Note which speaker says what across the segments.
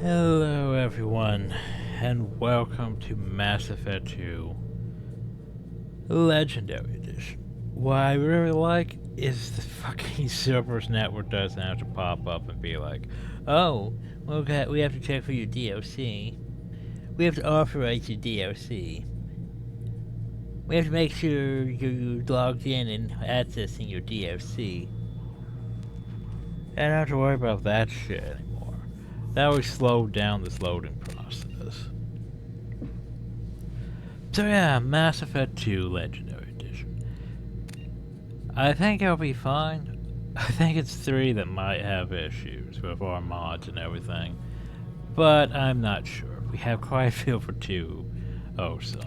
Speaker 1: Hello everyone, and welcome to Mass Effect 2 Legendary Edition. What I really like is the fucking Cerberus network doesn't have to pop up and be like, oh, okay, we have to check for your DLC. We have to authorize your DLC. We have to make sure you're logged in and accessing your DLC. I don't have to worry about that shit anymore. That would slow down this loading process. So yeah, Mass Effect 2 Legendary Edition. I think it'll be fine. I think it's 3 that might have issues with our mods and everything. But I'm not sure. We have quite a few for 2 also.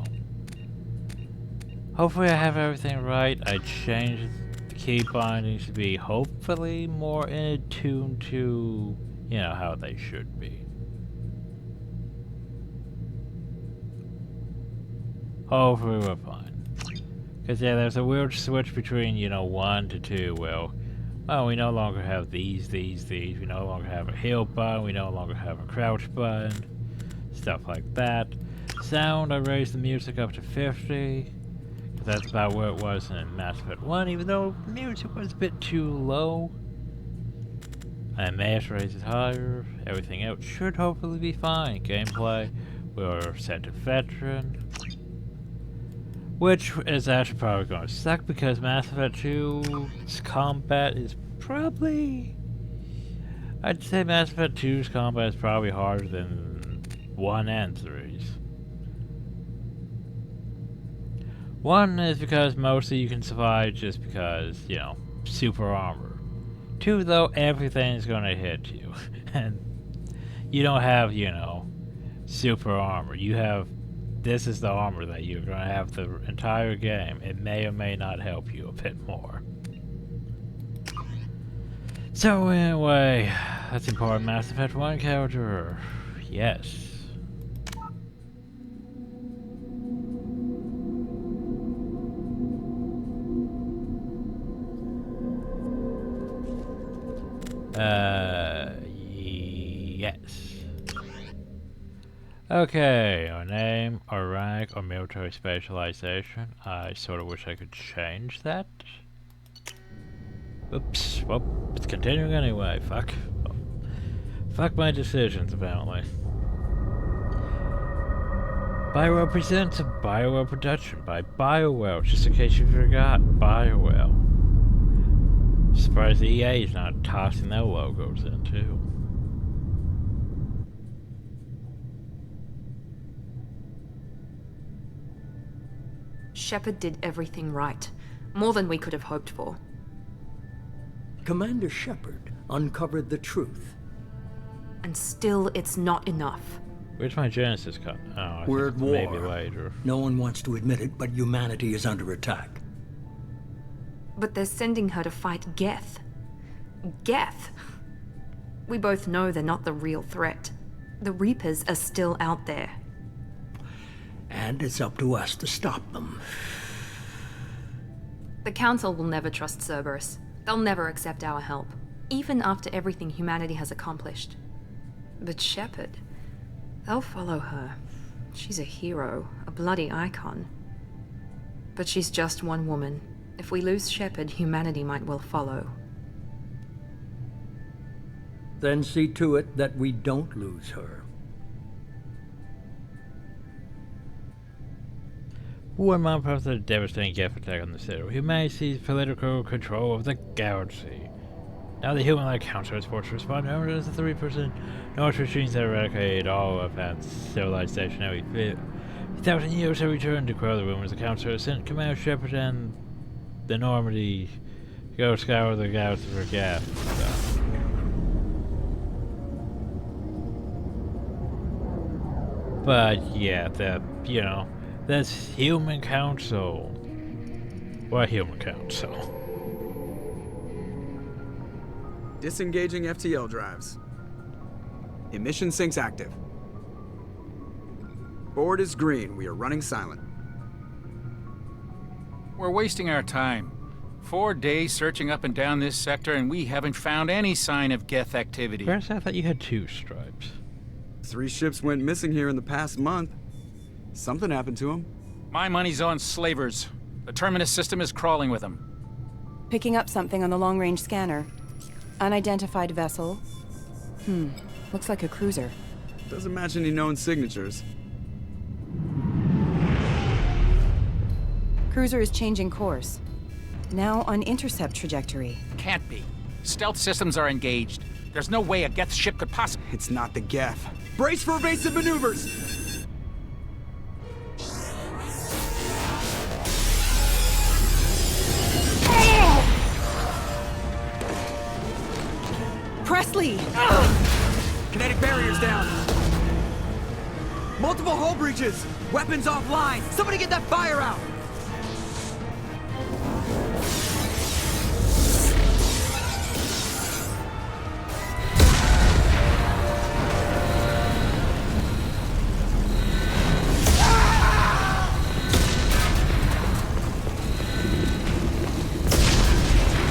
Speaker 1: Hopefully I have everything right. I changed the key bindings to be hopefully more in tune to, you know, how they should be. Hopefully we're fine. Because yeah, there's a weird switch between, you know, 1 to 2. Well, we no longer have these. We no longer have a heal button. We no longer have a crouch button. Stuff like that. Sound, I raised the music up to 50. That's about where it was in Mass Effect 1, even though the music was a bit too low. I may have to raise it higher. Everything else should hopefully be fine. Gameplay, we're set to veteran. Which is actually probably going to suck because Mass Effect 2's combat is probably... I'd say Mass Effect 2's combat is probably harder than 1 and 3's. 1 is because mostly you can survive just because, you know, super armor. 2 though, everything is going to hit you. And you don't have, you know, super armor. You have... This is the armor that you're going to have the entire game. It may or may not help you a bit more. So anyway, let's import Mass Effect 1 character. Yes. Yes. Okay, our name, our rank, our military specialization. I sort of wish I could change that. Oops, well, it's continuing anyway, fuck. Oh. Fuck my decisions, apparently. Bioware presents a Bioware production by Bioware, just in case you forgot, Bioware. Surprised EA is not tossing their logos in too.
Speaker 2: Shepard did everything right. More than we could have hoped for.
Speaker 3: Commander Shepard uncovered the truth.
Speaker 2: And still, it's not enough.
Speaker 1: Where's my Genesis cut? Oh, I
Speaker 3: We're
Speaker 1: think
Speaker 3: at war.
Speaker 1: maybe later.
Speaker 3: No one wants to admit it, but humanity is under attack.
Speaker 2: But they're sending her to fight Geth. Geth! We both know they're not the real threat. The Reapers are still out there.
Speaker 3: And it's up to us to stop them.
Speaker 2: The Council will never trust Cerberus. They'll never accept our help, even after everything humanity has accomplished. But Shepard, they'll follow her. She's a hero, a bloody icon. But she's just one woman. If we lose Shepard, humanity might well follow.
Speaker 3: Then see to it that we don't lose her.
Speaker 1: One month after the devastating Geth attack on the city, humanity seized political control of the galaxy. Now the human-like Council is forced to respond to as the 3% North machines that eradicate all advanced civilization every 1,000 years have returned to quell the rumors. The Council has sent Commander Shepard and the Normandy to go scour the galaxy for Geth stuff. But yeah, you know, that's Human Council. What Human Council?
Speaker 4: Disengaging FTL drives. Emission sinks active. Board is green. We are running silent.
Speaker 5: We're wasting our time. 4 days searching up and down this sector, and we haven't found any sign of Geth activity.
Speaker 1: First, I thought you had 2 stripes.
Speaker 4: 3 ships went missing here in the past month. Something happened to them.
Speaker 5: My money's on slavers. The Terminus system is crawling with them.
Speaker 6: Picking up something on the long-range scanner. Unidentified vessel. Looks like a cruiser.
Speaker 4: Doesn't match any known signatures.
Speaker 6: Cruiser is changing course. Now on intercept trajectory.
Speaker 5: Can't be. Stealth systems are engaged. There's no way a Geth ship could possibly...
Speaker 4: It's not the Geth. Brace for evasive maneuvers!
Speaker 6: Presley!
Speaker 4: Kinetic barriers down. Multiple hull breaches. Weapons offline. Somebody get that fire out.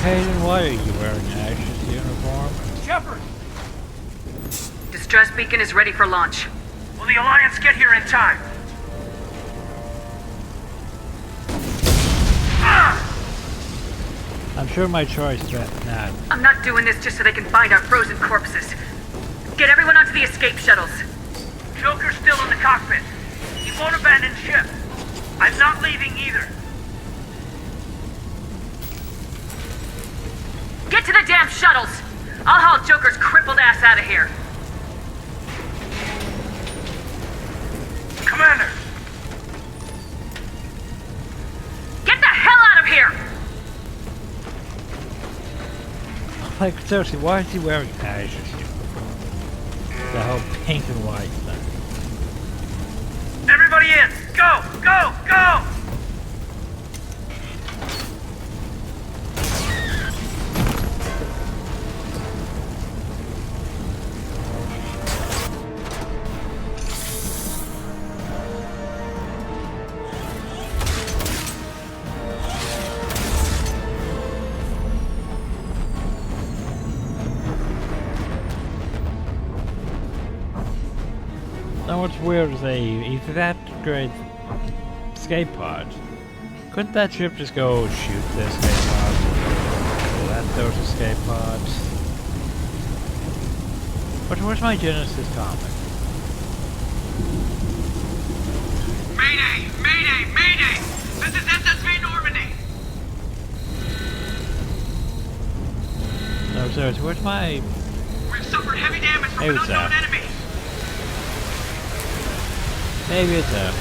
Speaker 1: Hayden, why are you wearing Ash's uniform?
Speaker 7: Shepard!
Speaker 8: Distress beacon is ready for launch.
Speaker 7: Will the Alliance get here in time?
Speaker 1: I'm sure my choice, but not.
Speaker 8: I'm not doing this just so they can find our frozen corpses. Get everyone onto the escape shuttles.
Speaker 7: Joker's still in the cockpit. He won't abandon ship. I'm not leaving either.
Speaker 8: Get to the damn shuttles! I'll haul Joker's crippled ass out of here.
Speaker 7: Commander!
Speaker 8: Get the hell out of here!
Speaker 1: Like, seriously, why is he wearing Ash's uniform? The whole pink and white thing.
Speaker 7: Everybody in! Go! Go! Go!
Speaker 1: Now what's weird is either that great escape pod. Couldn't that ship just go shoot the escape pods? Let those escape pods. Where's my Genesis comic?
Speaker 7: Mayday! Mayday! Mayday! This is SSV Normandy!
Speaker 1: No, seriously, where's my...
Speaker 7: We've suffered heavy damage from
Speaker 1: Hey,
Speaker 7: an
Speaker 1: what's
Speaker 7: unknown
Speaker 1: that?
Speaker 7: enemy!
Speaker 1: Maybe it's a...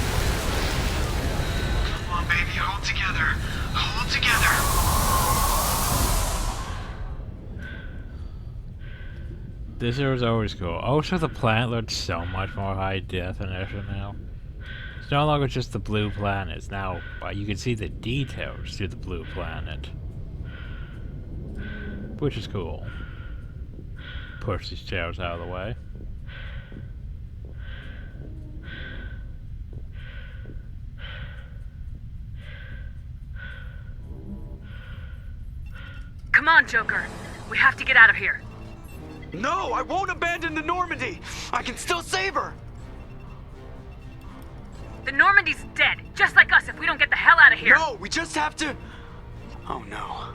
Speaker 7: Come on, baby, hold together. Hold together.
Speaker 1: This era was always cool. Oh, so the planet looks so much more high definition now. It's no longer just the blue planet. It's now, you can see the details through the blue planet. Which is cool. Push these chairs out of the way.
Speaker 8: Come on, Joker. We have to get out of here.
Speaker 7: No, I won't abandon the Normandy! I can still save her!
Speaker 8: The Normandy's dead, just like us if we don't get the hell out of here.
Speaker 7: No, we just have to... Oh no.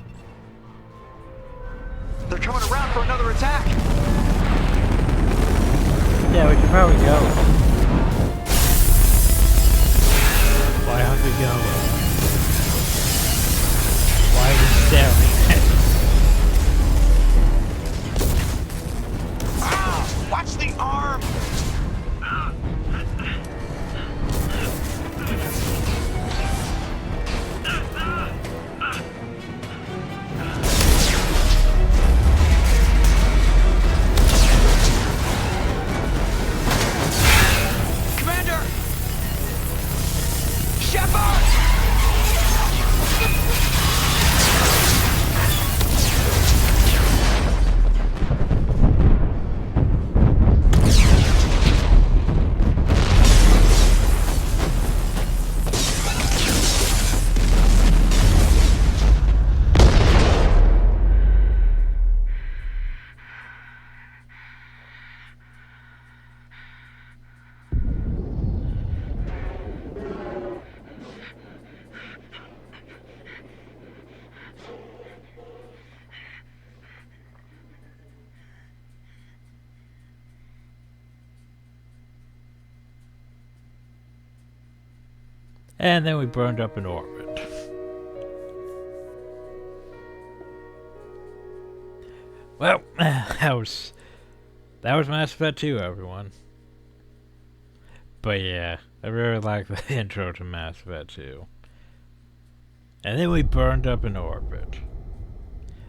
Speaker 7: They're coming around for another attack!
Speaker 1: Yeah, we should probably go. Why aren't we going? Why are we staring at it?
Speaker 7: Watch the arm! Commander! Shepard!
Speaker 1: And then we burned up in orbit. Well, that was Mass Effect 2, everyone. But yeah, I really like the intro to Mass Effect 2. And then we burned up in orbit.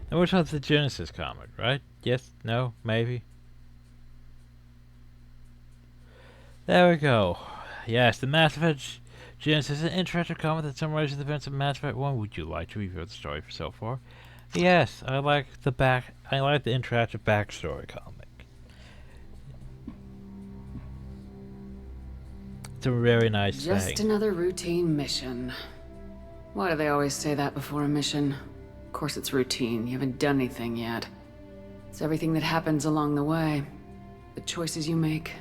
Speaker 1: And which was the Genesis comic, right? Yes? No? Maybe? There we go. Yes, the Mass Effect Genesis is an interactive comic that summarizes the events of Mass Effect 1. Would you like to review the story so far? Yes, I like the interactive backstory comic. It's a very nice thing.
Speaker 9: Just another routine mission. Why do they always say that before a mission? Of course it's routine. You haven't done anything yet. It's everything that happens along the way. The choices you make.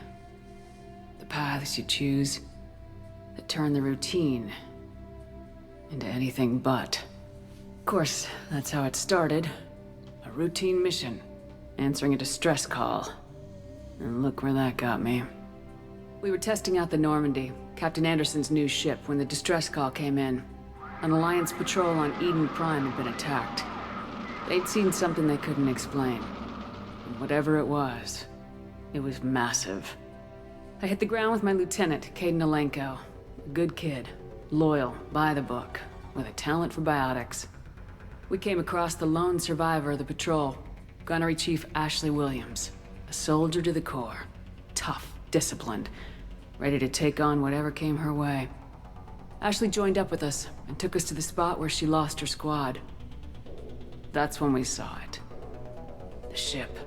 Speaker 9: The paths you choose. That turn the routine into anything but. Of course, that's how it started. A routine mission. Answering a distress call. And look where that got me. We were testing out the Normandy, Captain Anderson's new ship, when the distress call came in. An Alliance patrol on Eden Prime had been attacked. They'd seen something they couldn't explain. And whatever it was massive. I hit the ground with my lieutenant, Caden Alenko. A good kid, loyal, by the book, with a talent for biotics. We came across the lone survivor of the patrol, Gunnery Chief Ashley Williams. A soldier to the core. Tough, disciplined, ready to take on whatever came her way. Ashley joined up with us and took us to the spot where she lost her squad. That's when we saw it. The ship.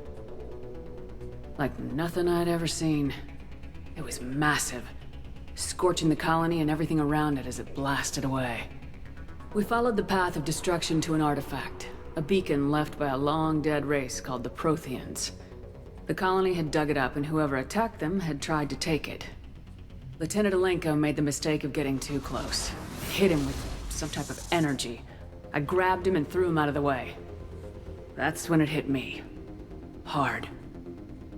Speaker 9: Like nothing I'd ever seen. It was massive, scorching the colony and everything around it as it blasted away. We followed the path of destruction to an artifact, a beacon left by a long-dead race called the Protheans. The colony had dug it up, and whoever attacked them had tried to take it. Lieutenant Alenko made the mistake of getting too close. It hit him with some type of energy. I grabbed him and threw him out of the way. That's when it hit me. Hard.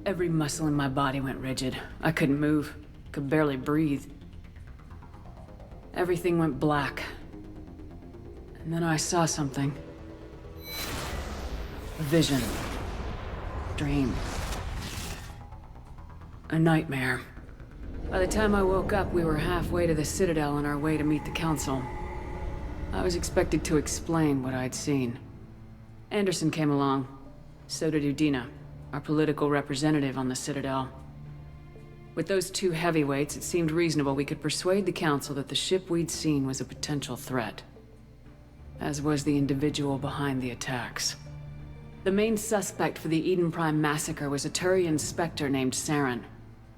Speaker 9: Every muscle in my body went rigid. I couldn't move, could barely breathe. Everything went black. And then I saw something. A vision. Dream. A nightmare. By the time I woke up, we were halfway to the Citadel on our way to meet the Council. I was expected to explain what I'd seen. Anderson came along. So did Udina, our political representative on the Citadel. With those two heavyweights, it seemed reasonable we could persuade the Council that the ship we'd seen was a potential threat. As was the individual behind the attacks. The main suspect for the Eden Prime massacre was a Turian Spectre named Saren.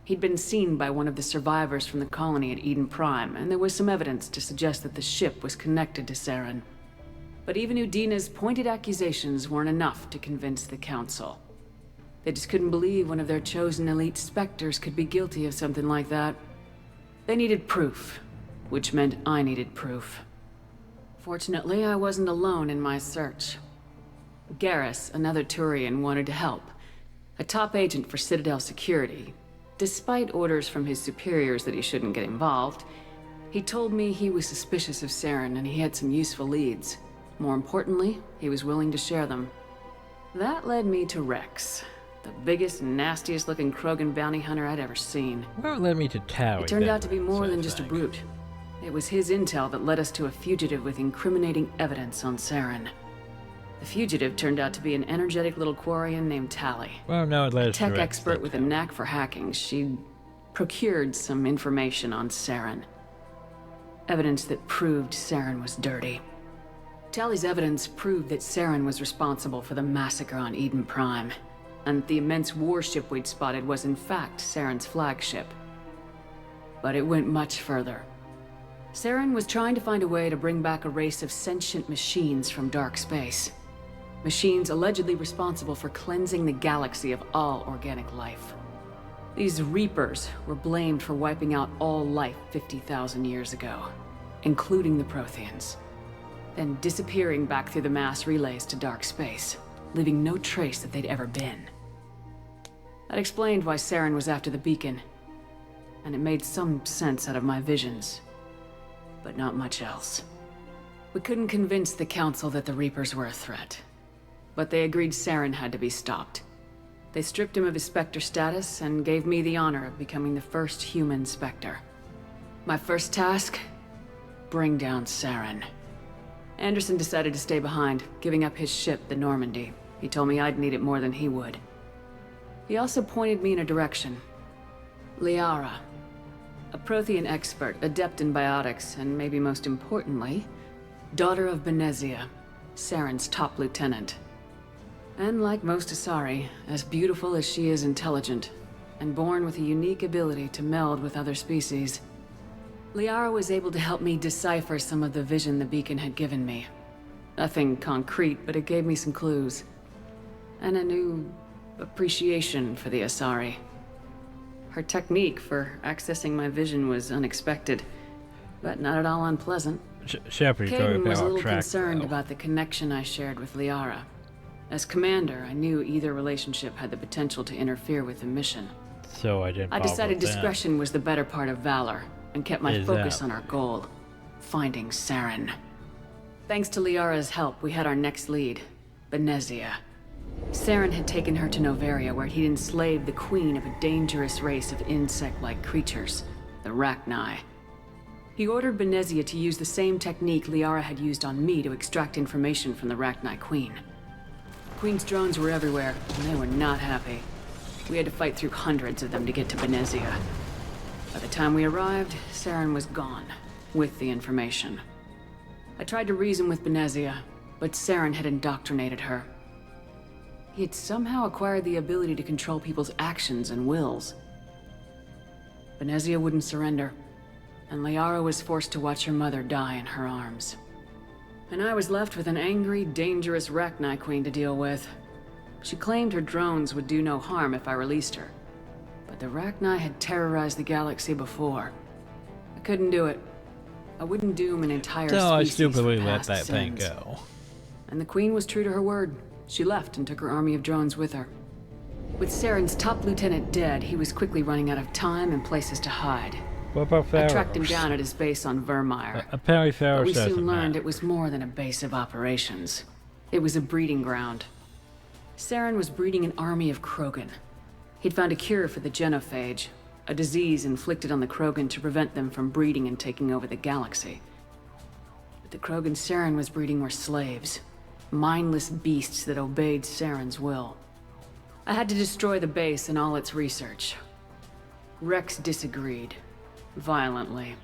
Speaker 9: He'd been seen by one of the survivors from the colony at Eden Prime, and there was some evidence to suggest that the ship was connected to Saren. But even Udina's pointed accusations weren't enough to convince the Council. They just couldn't believe one of their chosen elite Spectres could be guilty of something like that. They needed proof, which meant I needed proof. Fortunately, I wasn't alone in my search. Garrus, another Turian, wanted to help. A top agent for Citadel security. Despite orders from his superiors that he shouldn't get involved, he told me he was suspicious of Saren and he had some useful leads. More importantly, he was willing to share them. That led me to Rex, the biggest, nastiest looking Krogan bounty hunter I'd ever seen.
Speaker 1: Well, it led me to Tally.
Speaker 9: It turned out to be more than just a brute. It was his intel that led us to a fugitive with incriminating evidence on Saren. The fugitive turned out to be an energetic little Quarian named Tally.
Speaker 1: Well, no, it led us to
Speaker 9: tech
Speaker 1: Rex,
Speaker 9: expert with a knack for hacking. She'd procured some information on Saren. Evidence that proved Saren was dirty. Tally's evidence proved that Saren was responsible for the massacre on Eden Prime, and the immense warship we'd spotted was in fact Saren's flagship. But it went much further. Saren was trying to find a way to bring back a race of sentient machines from dark space. Machines allegedly responsible for cleansing the galaxy of all organic life. These Reapers were blamed for wiping out all life 50,000 years ago, including the Protheans, then disappearing back through the mass relays to dark space, leaving no trace that they'd ever been. That explained why Saren was after the beacon, and it made some sense out of my visions. but not much else. We couldn't convince the Council that the Reapers were a threat, but they agreed Saren had to be stopped. They stripped him of his Spectre status and gave me the honor of becoming the first human Spectre. My first task? Bring down Saren. Anderson decided to stay behind, giving up his ship, the Normandy. He told me I'd need it more than he would. He also pointed me in a direction. Liara. A Prothean expert, adept in biotics, and maybe most importantly, daughter of Benezia, Saren's top lieutenant. And like most Asari, as beautiful as she is intelligent, and born with a unique ability to meld with other species. Liara was able to help me decipher some of the vision the beacon had given me. Nothing concrete, but it gave me some clues. And a new appreciation for the Asari. Her technique for accessing my vision was unexpected, but not at all unpleasant.
Speaker 1: Shepard,
Speaker 9: Caden was a little concerned about the connection I shared with Liara. As commander, I knew either relationship had the potential to interfere with the mission.
Speaker 1: So I didn't.
Speaker 9: I decided discretion was the better part of valor, and kept my focus on our goal, finding Saren. Thanks to Liara's help, we had our next lead, Benezia. Saren had taken her to Noveria, where he'd enslaved the queen of a dangerous race of insect-like creatures, the Rachni. He ordered Benezia to use the same technique Liara had used on me to extract information from the Rachni queen. The queen's drones were everywhere, and they were not happy. We had to fight through hundreds of them to get to Benezia. By the time we arrived, Saren was gone, with the information. I tried to reason with Benezia, but Saren had indoctrinated her. He had somehow acquired the ability to control people's actions and wills. Benezia wouldn't surrender, and Liara was forced to watch her mother die in her arms. And I was left with an angry, dangerous Rachni queen to deal with. She claimed her drones would do no harm if I released her. But the Rachni had terrorized the galaxy before. I couldn't do it. I wouldn't doom an entire species
Speaker 1: I stupidly
Speaker 9: for
Speaker 1: let
Speaker 9: past
Speaker 1: that thing
Speaker 9: sins.
Speaker 1: go.
Speaker 9: And the queen was true to her word. She left and took her army of drones with her. With Saren's top lieutenant dead, he was quickly running out of time and places to hide.
Speaker 1: What about
Speaker 9: I
Speaker 1: Pharaohs?
Speaker 9: tracked him down at his base on Vermeer.
Speaker 1: Apparently
Speaker 9: But
Speaker 1: Pharaohs
Speaker 9: we
Speaker 1: doesn't
Speaker 9: soon learned
Speaker 1: matter.
Speaker 9: it was more than a base of operations. It was a breeding ground. Saren was breeding an army of Krogan. He'd found a cure for the genophage, a disease inflicted on the Krogan to prevent them from breeding and taking over the galaxy. But the Krogan Saren was breeding were slaves, mindless beasts that obeyed Saren's will. I had to destroy the base and all its research. Rex disagreed, violently.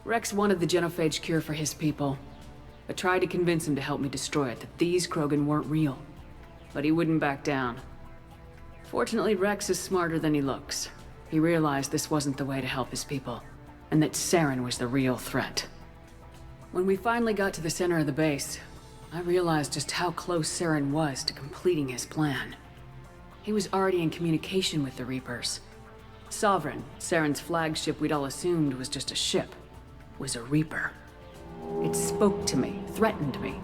Speaker 9: Rex wanted the genophage cure for his people. I tried to convince him to help me destroy it, that these Krogan weren't real. But he wouldn't back down. Fortunately, Rex is smarter than he looks. He realized this wasn't the way to help his people, and that Saren was the real threat. When we finally got to the center of the base, I realized just how close Saren was to completing his plan. He was already in communication with the Reapers. Sovereign, Saren's flagship we'd all assumed was just a ship, was a Reaper. It spoke to me, threatened me.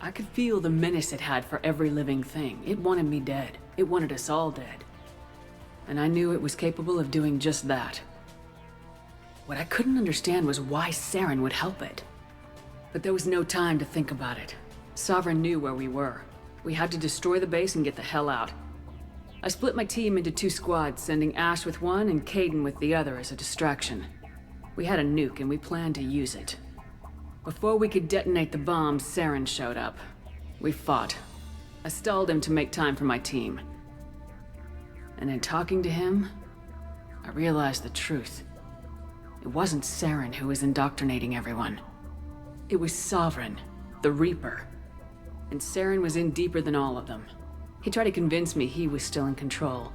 Speaker 9: I could feel the menace it had for every living thing. It wanted me dead. It wanted us all dead. And I knew it was capable of doing just that. What I couldn't understand was why Saren would help it. But there was no time to think about it. Sovereign knew where we were. We had to destroy the base and get the hell out. I split my team into 2 squads, sending Ash with one and Caden with the other as a distraction. We had a nuke and we planned to use it. Before we could detonate the bombs, Saren showed up. We fought. I stalled him to make time for my team. And in talking to him, I realized the truth. It wasn't Saren who was indoctrinating everyone. It was Sovereign, the Reaper. And Saren was in deeper than all of them. He tried to convince me he was still in control.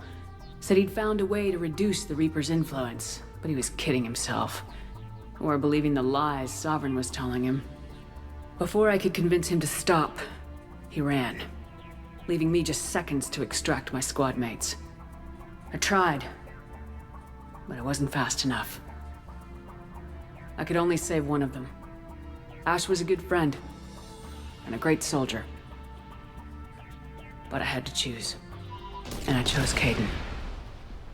Speaker 9: Said he'd found a way to reduce the Reaper's influence, but he was kidding himself. Or believing the lies Sovereign was telling him. Before I could convince him to stop, he ran, leaving me just seconds to extract my squad mates. I tried, but I wasn't fast enough. I could only save one of them. Ash was a good friend, and a great soldier. But I had to choose, and I chose Caden.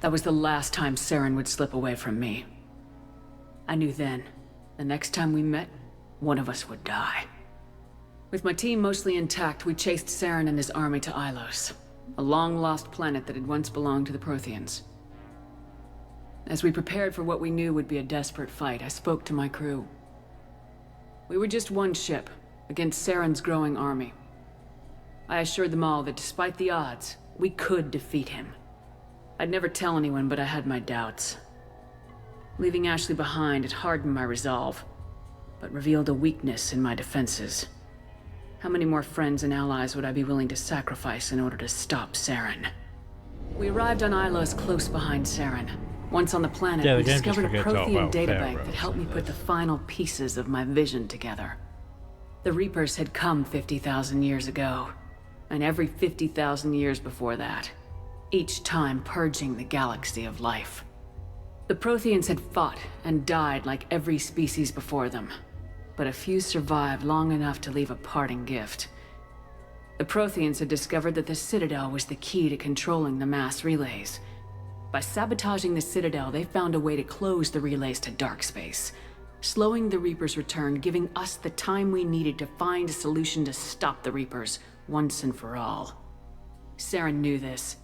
Speaker 9: That was the last time Saren would slip away from me. I knew then, The next time we met, one of us would die. With my team mostly intact, we chased Saren and his army to Ilos, a long-lost planet that had once belonged to the Protheans. As we prepared for what we knew would be a desperate fight, I spoke to my crew. We were just one ship, against Saren's growing army. I assured them all that despite the odds, we could defeat him. I'd never tell anyone, but I had my doubts. Leaving Ashley behind had hardened my resolve, but revealed a weakness in my defenses. How many more friends and allies would I be willing to sacrifice in order to stop Saren? We arrived on Ilos close behind Saren. Once on the planet,
Speaker 1: Yeah, the
Speaker 9: we
Speaker 1: game just
Speaker 9: discovered a
Speaker 1: forgets all
Speaker 9: Prothean
Speaker 1: about
Speaker 9: databank
Speaker 1: Pharaohs.
Speaker 9: that helped me put the final pieces of my vision together. The Reapers had come 50,000 years ago, and every 50,000 years before that, each time purging the galaxy of life. The Protheans had fought and died like every species before them, but a few survived long enough to leave a parting gift. The Protheans had discovered that the Citadel was the key to controlling the mass relays. By sabotaging the Citadel, they found a way to close the relays to dark space, slowing the Reapers' return, giving us the time we needed to find a solution to stop the Reapers once and for all. Saren knew this.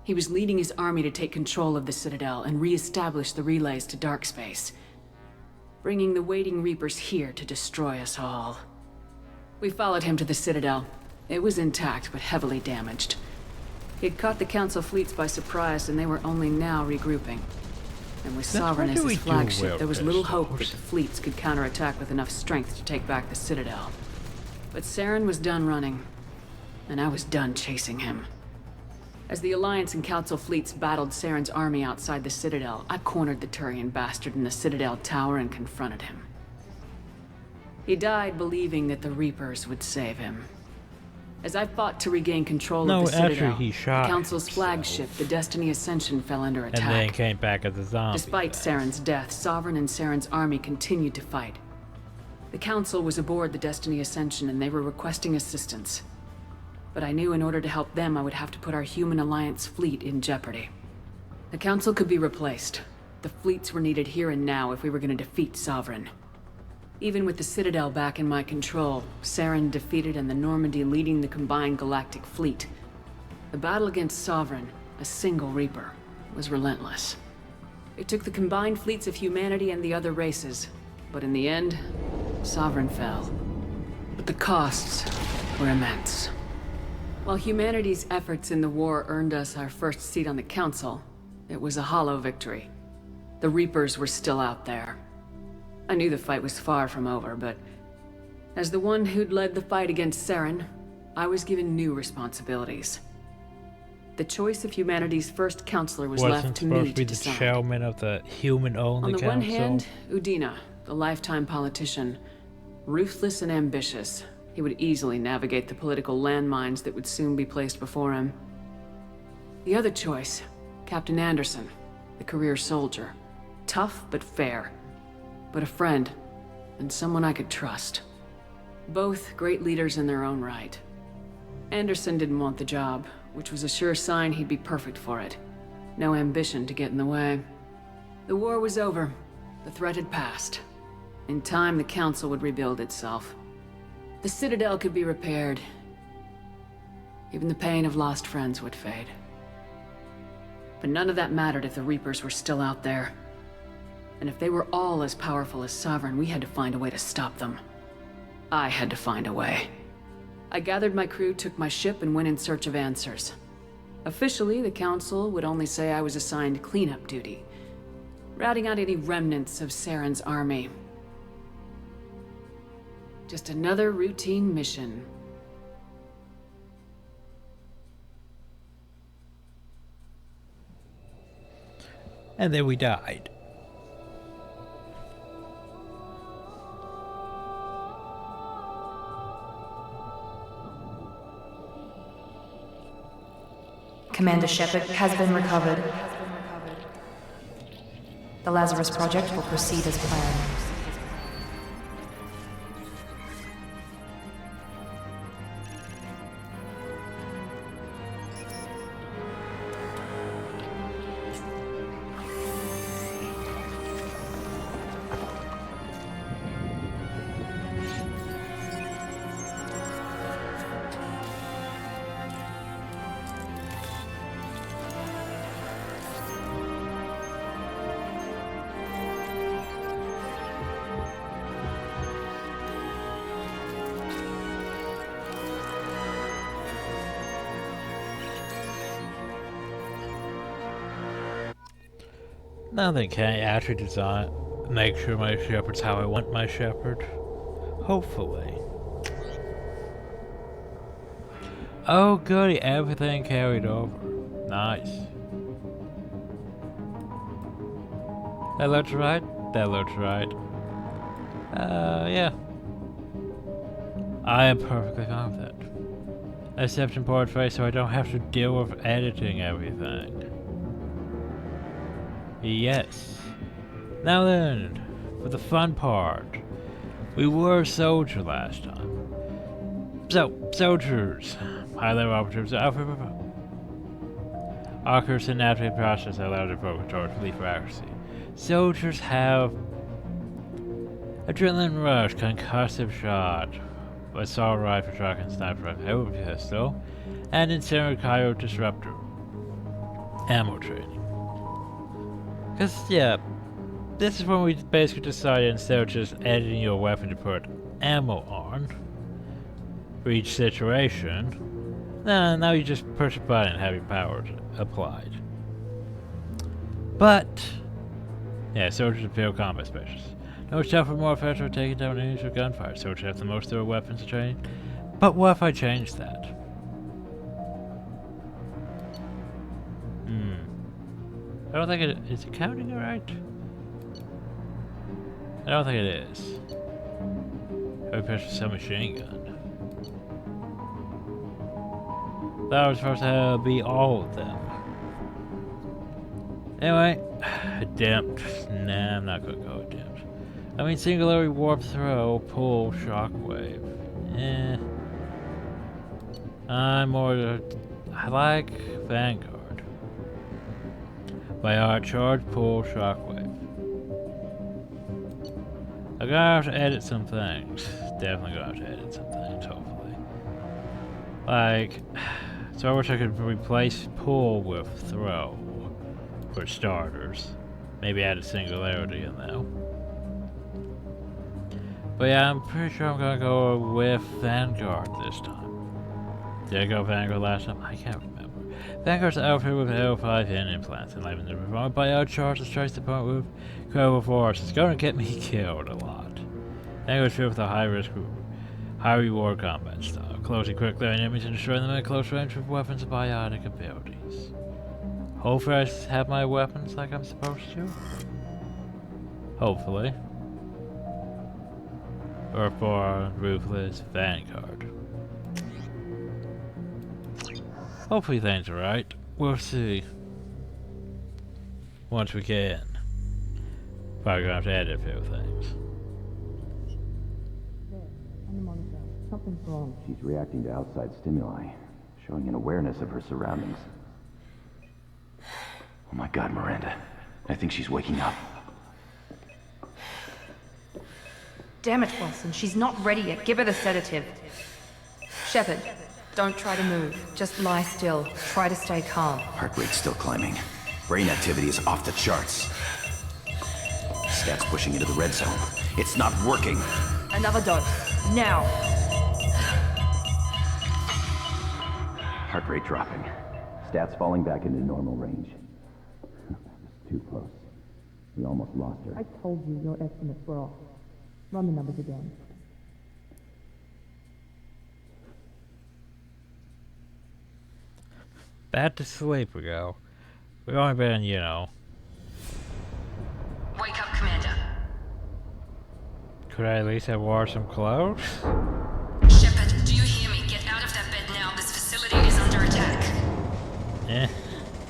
Speaker 9: He was leading his army to take control of the Citadel and re-establish the relays to dark space, bringing the waiting Reapers here to destroy us all. We followed him to the Citadel. It was intact, but heavily damaged. He'd caught the Council fleets by surprise, and they were only now regrouping. And with Sovereign as his flagship, there was little hope that the fleets could counterattack with enough strength to take back the Citadel. But Saren was done running, and I was done chasing him. As the Alliance and Council fleets battled Saren's army outside the Citadel, I cornered the Turian bastard in the Citadel tower and confronted him. He died believing that the Reapers would save him. As I fought to regain control of the Citadel,
Speaker 1: he shot
Speaker 9: the Council's
Speaker 1: himself.
Speaker 9: flagship, the Destiny Ascension, fell under attack.
Speaker 1: And then came back as a zombie.
Speaker 9: Despite Saren's death, Sovereign and Saren's army continued to fight. The Council was aboard the Destiny Ascension and they were requesting assistance. But I knew in order to help them, I would have to put our human alliance fleet in jeopardy. The Council could be replaced. The fleets were needed here and now if we were going to defeat Sovereign. Even with the Citadel back in my control, Saren defeated and the Normandy leading the combined galactic fleet. The battle against Sovereign, a single Reaper, was relentless. It took the combined fleets of humanity and the other races, but in the end, Sovereign fell. But the costs were immense. While humanity's efforts in the war earned us our first seat on the Council, it was a hollow victory. The Reapers were still out there. I knew the fight was far from over, but as the one who'd led the fight against Saren, I was given new responsibilities. The choice of humanity's first counselor was left to me
Speaker 1: supposed to be
Speaker 9: to
Speaker 1: the
Speaker 9: decide.
Speaker 1: chairman of the human-only
Speaker 9: On the
Speaker 1: council.
Speaker 9: one hand, Udina, the lifetime politician, ruthless and ambitious. He would easily navigate the political landmines that would soon be placed before him. The other choice, Captain Anderson, the career soldier. Tough but fair. But a friend, and someone I could trust. Both great leaders in their own right. Anderson didn't want the job, which was a sure sign he'd be perfect for it. No ambition to get in the way. The war was over. The threat had passed. In time, the Council would rebuild itself. The Citadel could be repaired. Even the pain of lost friends would fade. But none of that mattered if the Reapers were still out there. And if they were all as powerful as Sovereign, we had to find a way to stop them. I had to find a way. I gathered my crew, took my ship, and went in search of answers. Officially, the Council would only say I was assigned cleanup duty, routing out any remnants of Saren's army. Just another routine mission.
Speaker 1: And then we died.
Speaker 2: Commander Shepard has been recovered. The Lazarus Project will proceed as planned.
Speaker 1: Nothing can actually design, make sure my shepherd's how I want my shepherd. Hopefully. Oh goody, everything carried over. Nice. That looks right. That looks right. Yeah. I am perfectly fine with that. Except in portrait, so I don't have to deal with editing everything. Yes. Now then, for the fun part. We were a soldier last time. So, soldiers. High-level operatives. Occurs in natural process that allows their focus towards relief for accuracy. Soldiers have adrenaline rush, concussive shot, assault rifle, shotgun, sniper rifle, heavy pistol, and incendiary cryo disruptor. Ammo training. Cause yeah, this is when we basically decided instead of just editing your weapon to put ammo on for each situation, now you just push a button and have your powers applied. But yeah, soldiers are field combat specialists. No tougher, more effective at taking down enemies with gunfire. Soldiers have the most thorough weapons training. But what if I change that? I don't think is it counting it right? I don't think it is. I pressed some machine gun. That was supposed to be all of them. Anyway, adept. Nah, I'm not gonna go adept. I mean, singularity, warp throw, pull, shockwave. I'm more. I like Vanguard. By art, charge, pull, shockwave. I'm gonna have to edit some things. Definitely gonna have to edit some things, hopefully. Like, so I wish I could replace pull with throw for starters. Maybe add a singularity in there. But yeah, I'm pretty sure I'm gonna go with Vanguard this time. Did I go Vanguard last time? I can't remember. Vanguard's outfitted with L5 hand implants and live in the performed by outcharge that strikes the point with incredible force. It's gonna get me killed a lot. Vanguard's filled with a high risk, high reward combat style. Closing quickly on enemies and destroying them at close range with weapons of biotic abilities. Hopefully I have my weapons like I'm supposed to. Hopefully. Or for Ruthless Vanguard. Hopefully things are right. We'll see. Once we can. Probably gonna have to edit a few things.
Speaker 10: Something's wrong. She's reacting to outside stimuli, showing an awareness of her surroundings. Oh my god, Miranda. I think she's waking up.
Speaker 2: Damn it, Wilson. She's not ready yet. Give her the sedative. Shepard, don't try to move. Just lie still. Try to stay calm.
Speaker 10: Heart rate's still climbing. Brain activity is off the charts. Stats pushing into the red zone. It's not working.
Speaker 2: Another dose. Now.
Speaker 10: Heart rate dropping. Stats falling back into normal range. That was too close. We almost lost her.
Speaker 11: I told you your estimates were off. Run the numbers again.
Speaker 1: Back to sleep we go. We've only been, you know.
Speaker 8: Wake up, Commander.
Speaker 1: Could I at least have worn some clothes?
Speaker 8: Shepard, do you hear me? Get out of that bed now. This facility is under attack.
Speaker 1: Eh.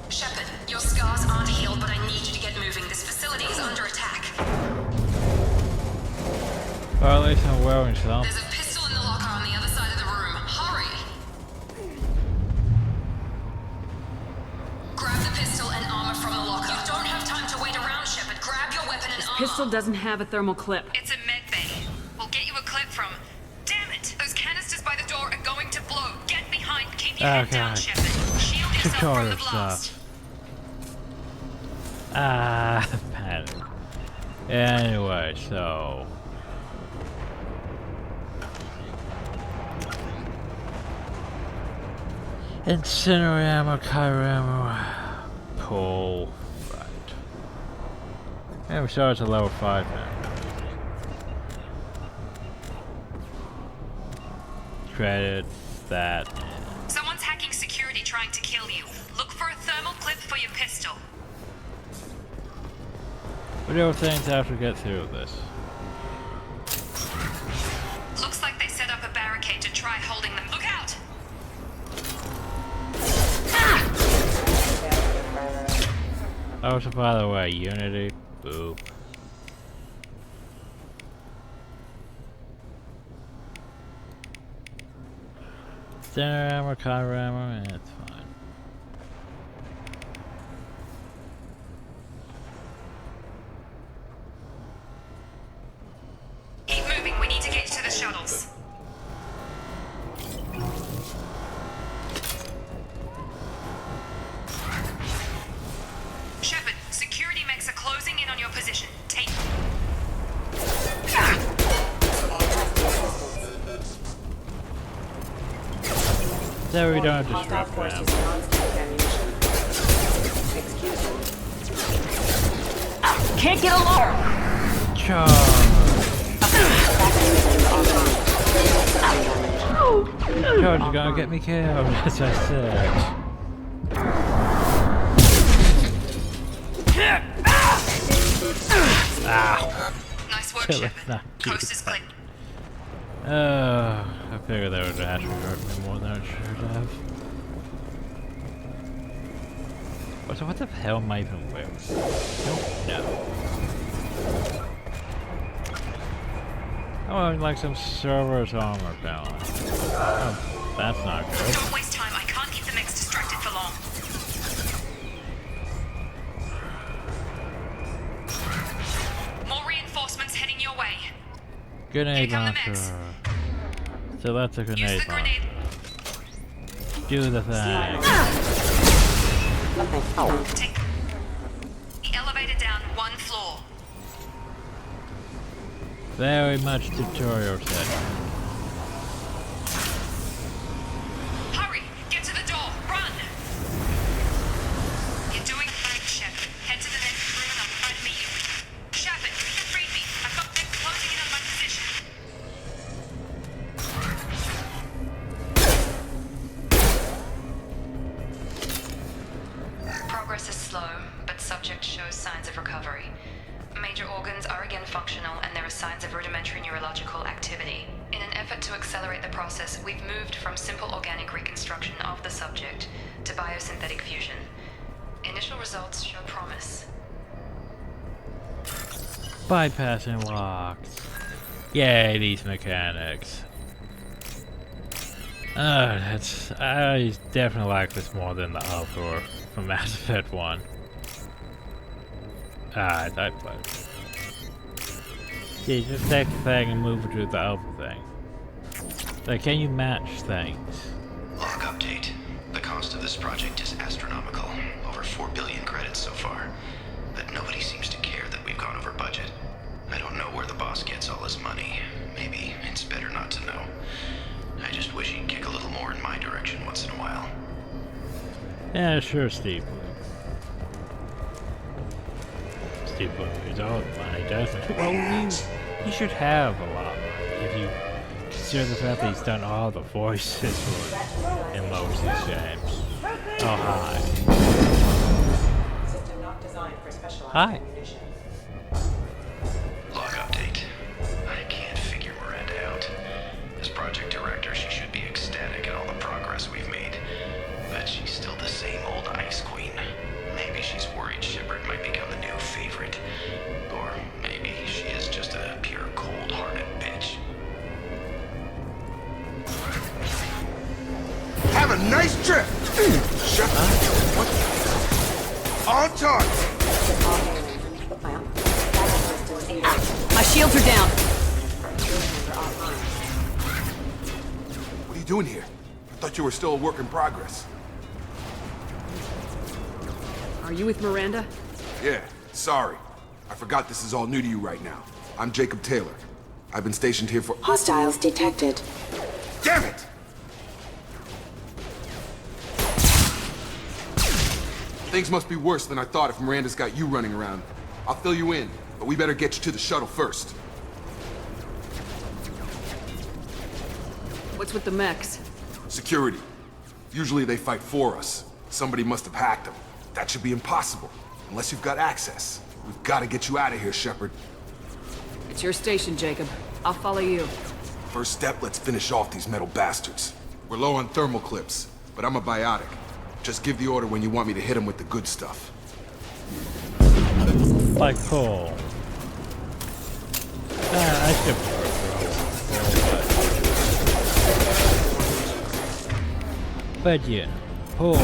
Speaker 8: Shepard, your scars aren't healed, but I need you to get moving. This facility is under attack.
Speaker 1: Or at least I'm wearing some.
Speaker 8: There's a pistol in the locker on the other side of the room. Hurry! Grab the pistol and armor from the locker. You don't have time to wait around, Shepard. Grab your weapon and armor.
Speaker 6: Pistol doesn't have a thermal clip.
Speaker 8: It's a med bay. We'll get you a clip from... Damn it! Those canisters by the door are going to blow. Get behind. Keep your head down, Shepard. Shield yourself from the blast.
Speaker 1: Panic. Anyway, so... Incendiary ammo, Kyro ammo, pull, right. Yeah, we saw it's a level 5 now. Credits, that.
Speaker 8: Someone's hacking security trying to kill you. Look for a thermal clip for your pistol.
Speaker 1: What do things have to get through this?
Speaker 8: Looks like they set up a barricade to try holding them. Look out!
Speaker 1: Oh, so by the way, Unity. Boop. Center ammo, counter ammo, it's fine.
Speaker 8: Keep moving, we need to get to the shuttles. Shepard, security mechs are closing in on your position. Take...
Speaker 1: So we don't disrupt them.
Speaker 11: Can't get along!
Speaker 1: Charge! Charge, you're gonna get me killed, as I said. Ow.
Speaker 8: Nice work, Shepard. Coast is clear.
Speaker 1: I figured that would actually hurt me more than it should have. So what the hell am I even wearing? I don't know. Oh, like some server's armor balance. Oh, that's not good.
Speaker 8: Don't waste time. I can't keep the mechs distracted for long. More reinforcements heading your way.
Speaker 1: Grenade launcher. So that's a grenade launcher. Do the thing.
Speaker 8: Take the elevator down 1 floor.
Speaker 1: Very much tutorial set.
Speaker 8: Hurry! Get to the door! Run! You're doing fine, Shepard. Head to the next room and I'll try to meet you. Shepard, you can read me. I've got them closing in on my position. Progress is slow, but subject shows signs of recovery. Major organs are again functional, and there are signs of rudimentary neurological activity. In an effort to accelerate the process, we've moved from simple organic reconstruction of the subject to biosynthetic fusion. Initial results show promise.
Speaker 1: Bypassing locks. Yay, these mechanics. I definitely like this more than the Alpha from Mass Effect 1. I played it. Yeah, just take the thing and move it to the Alpha thing. Like, can you match things?
Speaker 10: Log update. The cost of this project is astronomical. Over 4 billion credits so far. But nobody seems to care that we've gone over budget. I don't know where the boss gets all his money. Maybe it's better not to know. I just wish he'd kick a little more in my direction once in a while.
Speaker 1: Yeah, sure, Steve. Steve needs all the money, doesn't he? Well, he should have a lot of money if you consider the fact that he's done all the voices for in most of these games. Oh, hi.
Speaker 11: System not designed for specialized
Speaker 1: Hi.
Speaker 11: ammunition.
Speaker 10: Log update. I can't figure Miranda out. As project director, she should be ecstatic at all the progress we've made. But she's still the same old ice queen. Maybe she's worried Shepard might become the new favorite. Or maybe she is just a pure cold-hearted bitch.
Speaker 12: Have a nice trip! Shut up! What? On target!
Speaker 6: My shields are down.
Speaker 12: What are you doing here? I thought you were still a work in progress.
Speaker 6: Are you with Miranda?
Speaker 12: Yeah, sorry. I forgot this is all new to you right now. I'm Jacob Taylor. I've been stationed here for—
Speaker 11: Hostiles detected.
Speaker 12: Damn it! Things must be worse than I thought if Miranda's got you running around. I'll fill you in, but we better get you to the shuttle first.
Speaker 9: What's with the mechs?
Speaker 12: Security. Usually they fight for us. Somebody must have hacked them. That should be impossible, unless you've got access. We've got to get you out of here, Shepard.
Speaker 9: It's your station, Jacob. I'll follow you.
Speaker 12: First step, let's finish off these metal bastards. We're low on thermal clips, but I'm a biotic. Just give the order when you want me to hit them with the good stuff.
Speaker 1: Like coal. I should but yeah, pull.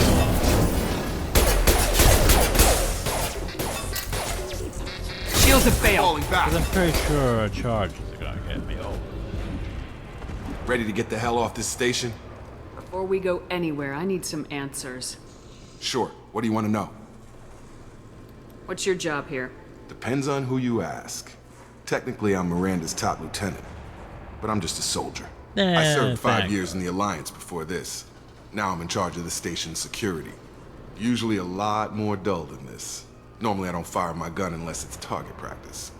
Speaker 5: Shields have failed.
Speaker 12: Falling back.
Speaker 1: I'm pretty sure charges are gonna get me over.
Speaker 12: Ready to get the hell off this station?
Speaker 9: Before we go anywhere, I need some answers.
Speaker 12: Sure. What do you want to know?
Speaker 9: What's your job here?
Speaker 12: Depends on who you ask. Technically, I'm Miranda's top lieutenant, but I'm just a soldier. I served 5 years in the Alliance before this. Now I'm in charge of the station's security. Usually a lot more dull than this. Normally I don't fire my gun unless it's target practice.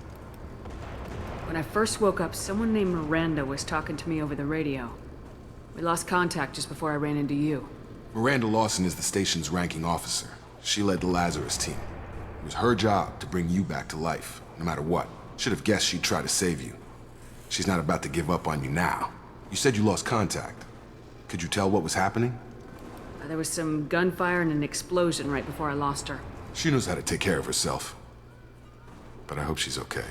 Speaker 9: When I first woke up, someone named Miranda was talking to me over the radio. We lost contact just before I ran into you.
Speaker 12: Miranda Lawson is the station's ranking officer. She led the Lazarus team. It was her job to bring you back to life, no matter what. Should have guessed she'd try to save you. She's not about to give up on you now. You said you lost contact. Could you tell what was happening?
Speaker 9: There was some gunfire and an explosion right before I lost her.
Speaker 12: She knows how to take care of herself. But I hope she's okay.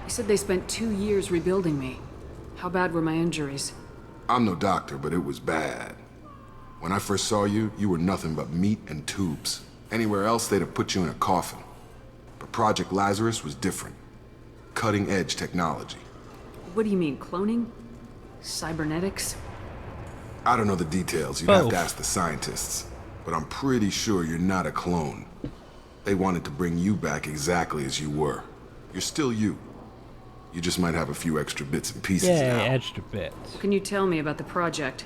Speaker 9: You said they spent 2 years rebuilding me. How bad were my injuries?
Speaker 12: I'm no doctor, but it was bad. When I first saw you, you were nothing but meat and tubes. Anywhere else, they'd have put you in a coffin. But Project Lazarus was different. Cutting-edge technology.
Speaker 9: What do you mean, cloning? Cybernetics?
Speaker 12: I don't know the details. You'd have to ask the scientists. But I'm pretty sure you're not a clone. They wanted to bring you back exactly as you were. You're still you. You just might have a few extra bits and pieces now.
Speaker 1: Extra bits.
Speaker 9: What can you tell me about the project?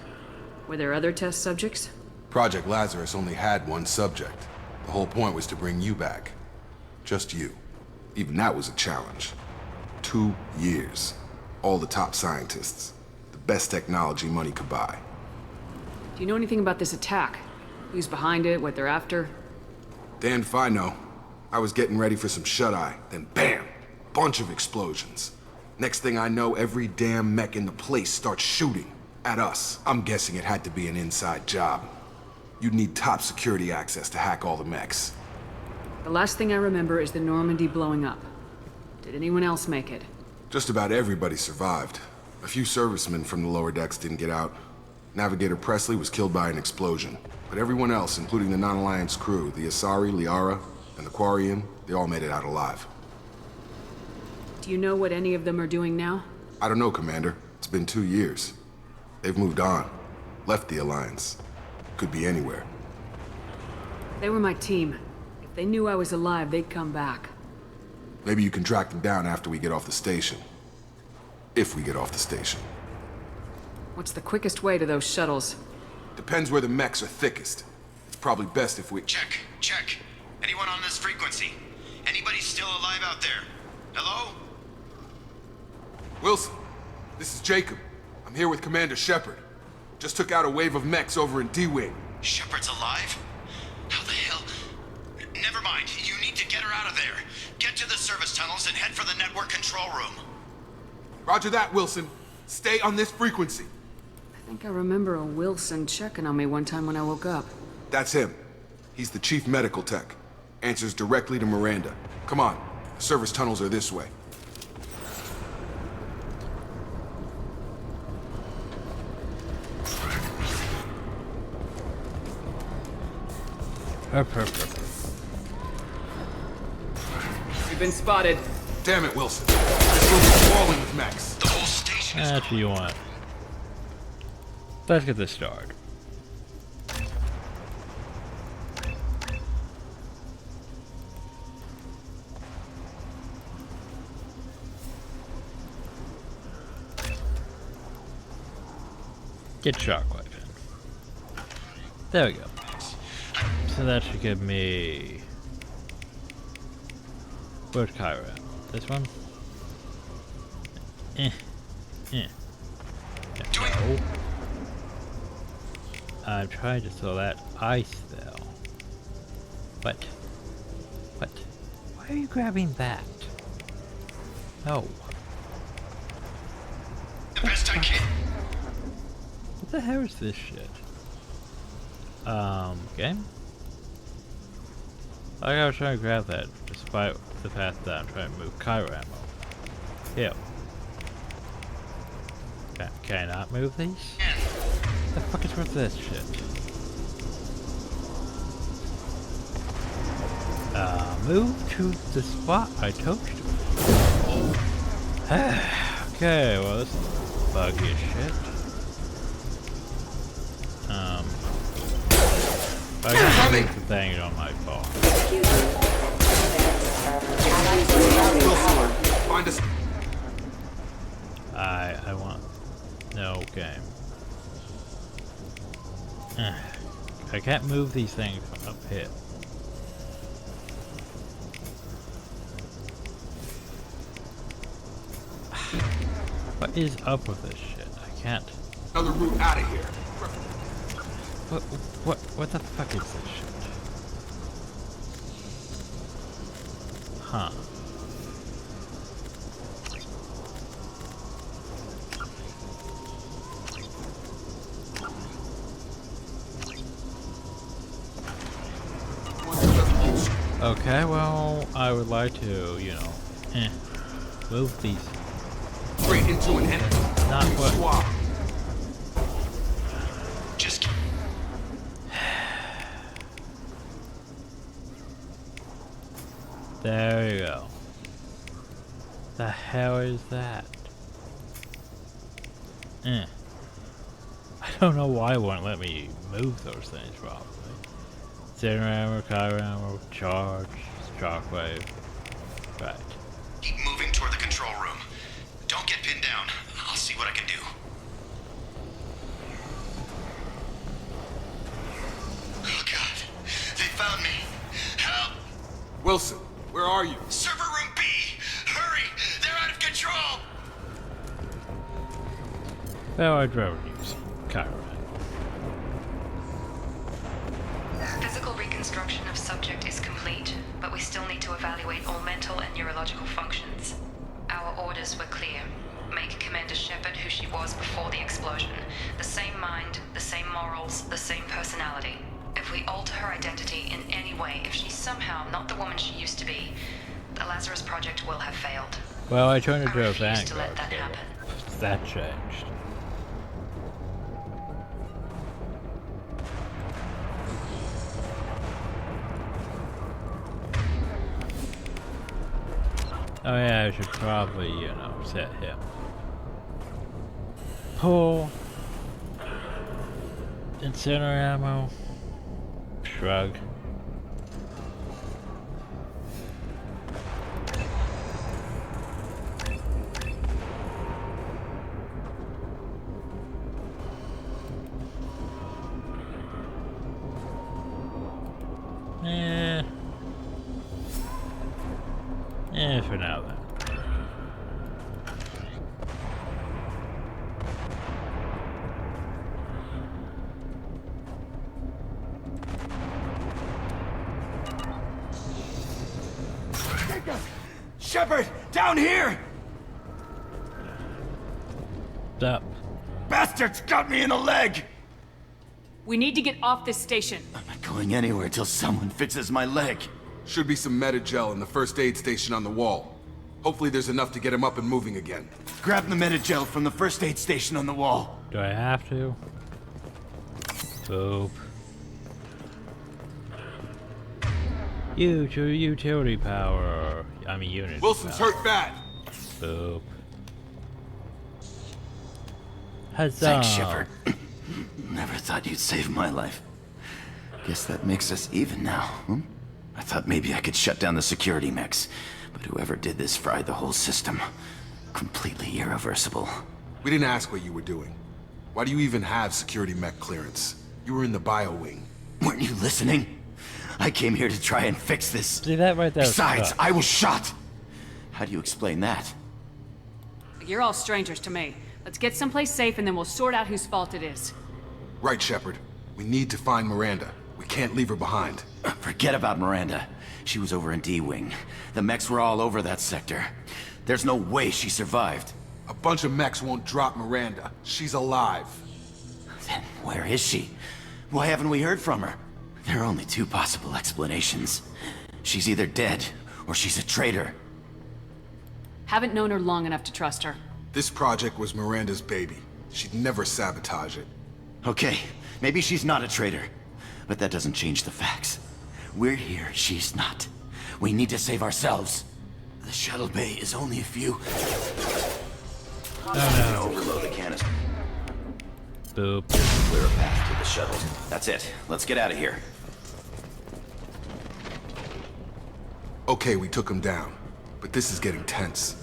Speaker 9: Were there other test subjects?
Speaker 12: Project Lazarus only had one subject. The whole point was to bring you back. Just you. Even that was a challenge. 2 years. All the top scientists. The best technology money could buy.
Speaker 9: Do you know anything about this attack? Who's behind it, what they're after?
Speaker 12: Damned if I know. I was getting ready for some shut-eye, then bam! Bunch of explosions. Next thing I know, every damn mech in the place starts shooting. At us. I'm guessing it had to be an inside job. You'd need top security access to hack all the mechs.
Speaker 9: The last thing I remember is the Normandy blowing up. Did anyone else make it?
Speaker 12: Just about everybody survived. A few servicemen from the lower decks didn't get out. Navigator Presley was killed by an explosion. But everyone else, including the non-Alliance crew, the Asari, Liara, and the Quarian, they all made it out alive.
Speaker 9: Do you know what any of them are doing now?
Speaker 12: I don't know, Commander. It's been 2 years. They've moved on. Left the Alliance. Could be anywhere.
Speaker 9: They were my team. If they knew I was alive, they'd come back.
Speaker 12: Maybe you can track them down after we get off the station. If we get off the station.
Speaker 9: What's the quickest way to those shuttles?
Speaker 12: Depends where the mechs are thickest. It's probably best if we...
Speaker 10: Check. Anyone on this frequency? Anybody still alive out there? Hello?
Speaker 12: Wilson, this is Jacob. I'm here with Commander Shepard. Just took out a wave of mechs over in D-Wing.
Speaker 10: Shepard's alive? How the hell? Never mind. You need to get her out of there. Get to the service tunnels and head for the network control room.
Speaker 12: Roger that, Wilson. Stay on this frequency.
Speaker 9: I think I remember a Wilson checking on me one time when I woke up.
Speaker 12: That's him. He's the chief medical tech. Answers directly to Miranda. Come on. The service tunnels are this way.
Speaker 9: You've been spotted.
Speaker 12: Damn it, Wilson. This room is crawling with mechs.
Speaker 10: The whole station is...
Speaker 1: That's what you want. Let's get this started. Get shockwave in. There we go. So that should give me Where's Kyra? This one? No. I'm trying to throw that ice though. What? Why are you grabbing that? No.
Speaker 10: The best I can.
Speaker 1: What the hell is this shit? Game? I gotta try to grab that despite the fact that I'm trying to move Kyra ammo. Ew. Can I not move these? What the fuck is with this shit? Move to the spot I told you to. Okay, well this is buggy as shit. I can't make the thing on my phone.
Speaker 12: Find us.
Speaker 1: I want no game. I can't move these things up here. What is up with this shit? I can't.
Speaker 12: Another route out of here.
Speaker 1: What the fuck is this shit? Huh. Okay, well, I would like to, you know, move these.
Speaker 12: Straight into an enemy.
Speaker 1: Not what.
Speaker 12: Swap.
Speaker 10: Just.
Speaker 1: There you go. The hell is that? I don't know why it won't let me move those things properly. Center ammo, Kyra ammo, charge, shockwave. Right.
Speaker 10: Keep moving toward the control room. Don't get pinned down. I'll see what I can do. Oh God, they found me. Help!
Speaker 12: Wilson, where are you?
Speaker 10: Server room B! Hurry! They're out of control!
Speaker 1: Well, I'd rather use Kyra.
Speaker 8: Physical reconstruction of subject is complete, but we still need to evaluate all mental and neurological functions. Our orders were clear. Make Commander Shepard who she was before the explosion. The same mind, the same morals, the same personality. If we alter her identity in any way, if she's somehow not the woman she used to be, the Lazarus Project will have failed.
Speaker 1: Well, I turned into a
Speaker 8: refuse to
Speaker 1: vanguard,
Speaker 8: let that happen.
Speaker 1: so that changed. Oh yeah, I should probably, you know, set him. Pull. Incendiary ammo. Shrug. For now then.
Speaker 13: Shepard, down here!
Speaker 1: Up.
Speaker 13: Bastards got me in the leg!
Speaker 9: We need to get off this station.
Speaker 13: I'm not going anywhere till someone fixes my leg.
Speaker 12: Should be some Medi-gel in the first aid station on the wall. Hopefully there's enough to get him up and moving again.
Speaker 13: Grab the Medi-gel from the first aid station on the wall.
Speaker 1: Do I have to? Boop. Use your utility power. I mean unit.
Speaker 12: Wilson's
Speaker 1: power.
Speaker 12: hurt bad.
Speaker 1: Boop. Huzzah.
Speaker 13: Thanks, Shepard. Never thought you'd save my life. Guess that makes us even now, hmm? I thought maybe I could shut down the security mechs, but whoever did this fried the whole system. Completely irreversible.
Speaker 12: We didn't ask what you were doing. Why do you even have security mech clearance? You were in the bio wing.
Speaker 13: Weren't you listening? I came here to try and fix this.
Speaker 1: See that right there?
Speaker 13: Besides, I was shot. How do you explain that?
Speaker 9: You're all strangers to me. Let's get someplace safe and then we'll sort out whose fault it is.
Speaker 12: Right, Shepard. We need to find Miranda. We can't leave her behind.
Speaker 13: Forget about Miranda. She was over in D-Wing. The mechs were all over that sector. There's no way she survived.
Speaker 12: A bunch of mechs won't drop Miranda. She's alive.
Speaker 13: Then where is she? Why haven't we heard from her? There are only two possible explanations. She's either dead, or she's a traitor.
Speaker 9: Haven't known her long enough to trust her.
Speaker 12: This project was Miranda's baby. She'd never sabotage it.
Speaker 13: Okay, maybe she's not a traitor. But that doesn't change the facts. We're here, she's not. We need to save ourselves. The shuttle bay is only a few... Overload the canister.
Speaker 1: Boop.
Speaker 13: Clear a path to the shuttle. That's it. Let's get out of here.
Speaker 12: Okay, we took him down. But this is getting tense.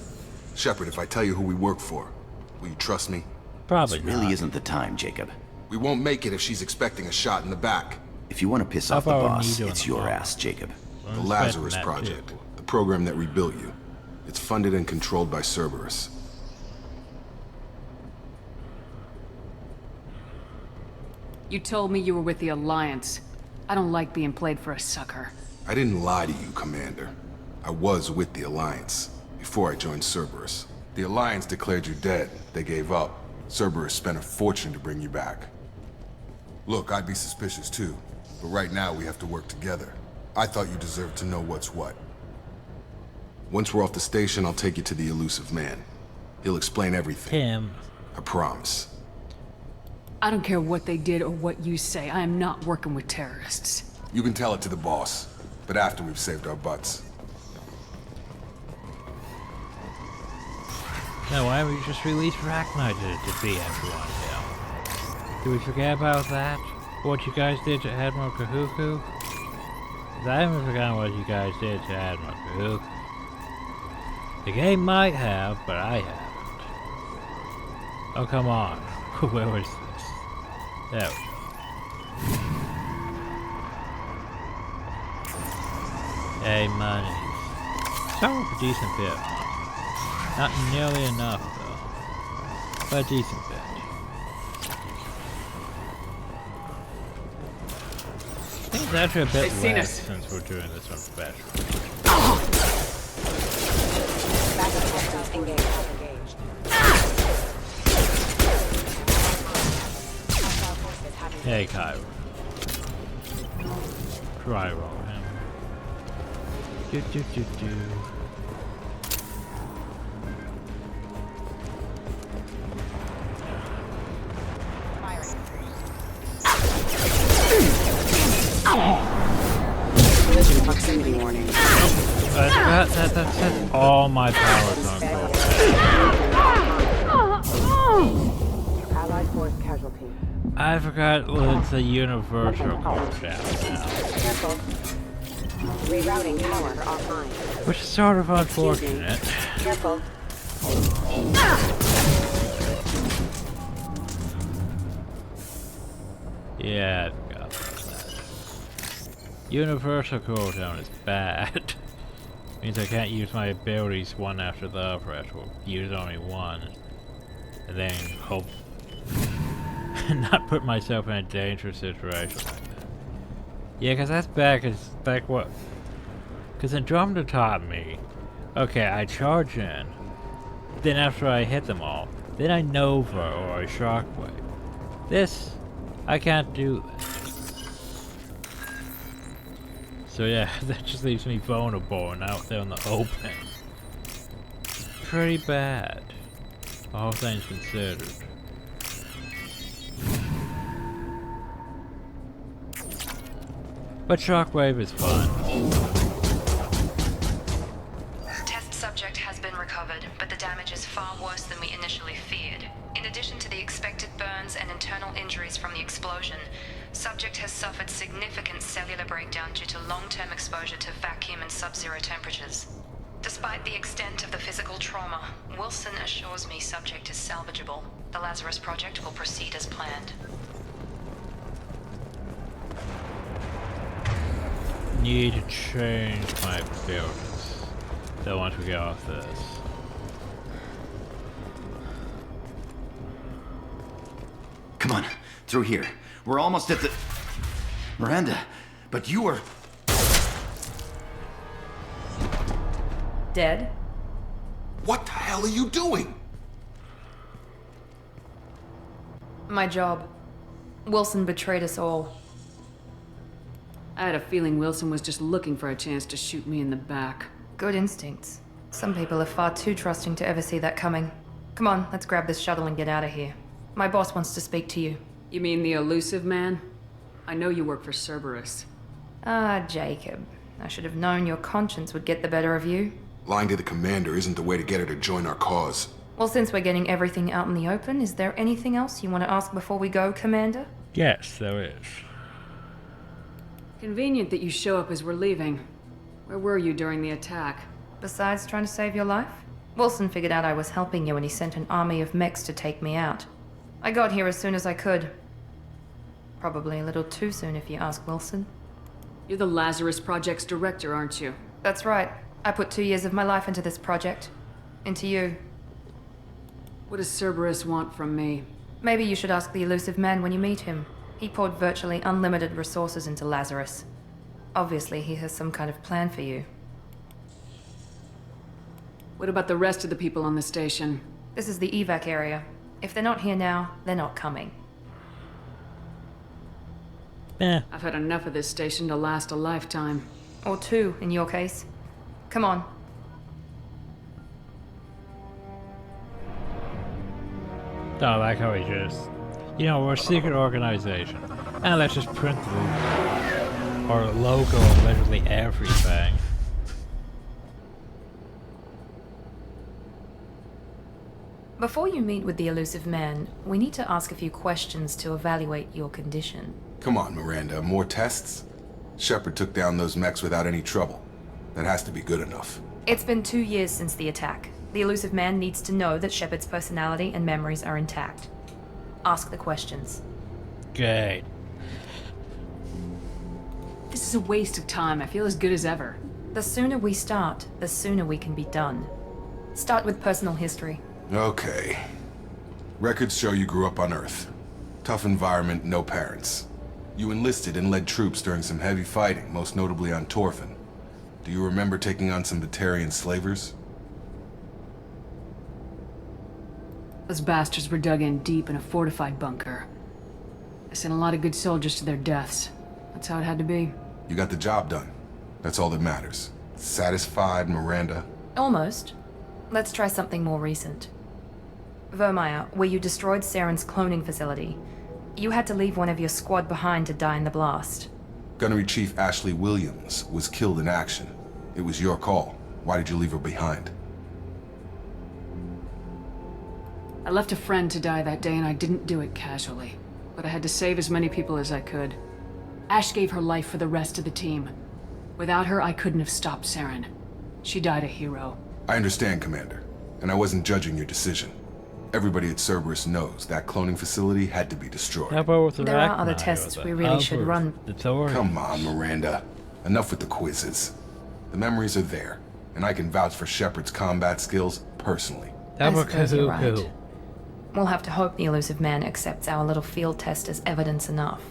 Speaker 12: Shepard, if I tell you who we work for, will you trust me?
Speaker 1: Probably
Speaker 13: This really
Speaker 1: not.
Speaker 13: isn't the time, Jacob.
Speaker 12: We won't make it if she's expecting a shot in the back.
Speaker 13: If you want to piss off the boss, it's your ass, Jacob.
Speaker 12: The Lazarus Project, the program that rebuilt you. It's funded and controlled by Cerberus.
Speaker 9: You told me you were with the Alliance. I don't like being played for a sucker.
Speaker 12: I didn't lie to you, Commander. I was with the Alliance, before I joined Cerberus. The Alliance declared you dead. They gave up. Cerberus spent a fortune to bring you back. Look, I'd be suspicious too, but right now we have to work together. I thought you deserved to know what's what. Once we're off the station, I'll take you to the elusive man. He'll explain everything.
Speaker 1: Him.
Speaker 12: I promise.
Speaker 9: I don't care what they did or what you say. I am not working with terrorists.
Speaker 12: You can tell it to the boss, but after we've saved our butts.
Speaker 1: No, why don't we just release Rachni to defeat everyone here? Did we forget about that? What you guys did to Admiral Kahuku? 'Cause I haven't forgotten what you guys did to Admiral Kahuku. The game might have, but I haven't. Oh, come on. Where was this? There we go. Hey, money. Start with a decent bit. Not nearly enough, though. But a decent bit. I think it's actually a bit less since we're doing this on special. Hey, Kyra. Try roll him. Do.
Speaker 6: Proximity warning.
Speaker 1: That's all my powers on gold.
Speaker 11: Allied force casualty.
Speaker 1: I forgot it's a universal cooldown now.
Speaker 11: Careful. Rerouting power offline.
Speaker 1: Which is sort of unfortunate.
Speaker 11: Careful.
Speaker 1: Yeah, I forgot about that. Universal cooldown is bad. Means I can't use my abilities one after the other. I will use only one. And then hope not put myself in a dangerous situation like that. Yeah, because that's bad, because like what? Because Andromeda taught me, okay, I charge in, then after I hit them all, then I Nova or I Shockwave. This, I can't do that. So yeah, that just leaves me vulnerable and out there in the open. Pretty bad, all things considered. But Shockwave is fun.
Speaker 8: Test subject has been recovered, but the damage is far worse than we initially feared. In addition to the expected burns and internal injuries from the explosion, subject has suffered significant cellular breakdown due to long-term exposure to vacuum and sub-zero temperatures. Despite the extent of the physical trauma, Wilson assures me subject is salvageable. The Lazarus Project will proceed as planned.
Speaker 1: Need to change my abilities. So once we get off this.
Speaker 13: Come on, through here. We're almost at the... Miranda, but you are...
Speaker 2: Dead?
Speaker 12: What the hell are you doing?
Speaker 2: My job. Wilson betrayed us all.
Speaker 9: I had a feeling Wilson was just looking for a chance to shoot me in the back.
Speaker 2: Good instincts. Some people are far too trusting to ever see that coming. Come on, let's grab this shuttle and get out of here. My boss wants to speak to you.
Speaker 9: You mean the elusive man? I know you work for Cerberus.
Speaker 2: Ah, Jacob. I should have known your conscience would get the better of you.
Speaker 12: Lying to the commander isn't the way to get her to join our cause.
Speaker 2: Well, since we're getting everything out in the open, is there anything else you want to ask before we go, Commander?
Speaker 1: Yes, there is.
Speaker 9: Convenient that you show up as we're leaving. Where were you during the attack?
Speaker 2: Besides trying to save your life? Wilson figured out I was helping you and he sent an army of mechs to take me out. I got here as soon as I could. Probably a little too soon if you ask Wilson.
Speaker 9: You're the Lazarus Project's director, aren't you?
Speaker 2: That's right. I put 2 years of my life into this project. Into you.
Speaker 9: What does Cerberus want from me?
Speaker 2: Maybe you should ask the elusive man when you meet him. He poured virtually unlimited resources into Lazarus. Obviously, he has some kind of plan for you.
Speaker 9: What about the rest of the people on the station?
Speaker 2: This is the evac area. If they're not here now, they're not coming.
Speaker 9: I've had enough of this station to last a lifetime.
Speaker 2: Or 2, in your case. Come on.
Speaker 1: I like how he just... You know, we're a secret organization. And let's just print our logo on literally everything.
Speaker 2: Before you meet with the elusive man, we need to ask a few questions to evaluate your condition.
Speaker 12: Come on, Miranda, more tests? Shepard took down those mechs without any trouble. That has to be good enough.
Speaker 2: It's been 2 years since the attack. The elusive man needs to know that Shepard's personality and memories are intact. Ask the questions.
Speaker 1: Good.
Speaker 9: This is a waste of time. I feel as good as ever.
Speaker 2: The sooner we start, the sooner we can be done. Start with personal history.
Speaker 12: Okay. Records show you grew up on Earth. Tough environment, no parents. You enlisted and led troops during some heavy fighting, most notably on Torfin. Do you remember taking on some Batarian slavers?
Speaker 9: Those bastards were dug in deep in a fortified bunker. I sent a lot of good soldiers to their deaths. That's how it had to be.
Speaker 12: You got the job done. That's all that matters. Satisfied, Miranda?
Speaker 2: Almost. Let's try something more recent. Vermeer, where you destroyed Saren's cloning facility. You had to leave one of your squad behind to die in the blast.
Speaker 12: Gunnery Chief Ashley Williams was killed in action. It was your call. Why did you leave her behind?
Speaker 9: I left a friend to die that day and I didn't do it casually. But I had to save as many people as I could. Ash gave her life for the rest of the team. Without her, I couldn't have stopped Saren. She died a hero.
Speaker 12: I understand, Commander. And I wasn't judging your decision. Everybody at Cerberus knows that cloning facility had to be destroyed.
Speaker 1: How about with the
Speaker 2: There are other tests we really should run.
Speaker 12: Come on, Miranda. Enough with the quizzes. The memories are there, and I can vouch for Shepard's combat skills personally.
Speaker 2: I suppose you're right. We'll have to hope the elusive man accepts our little field test as evidence enough.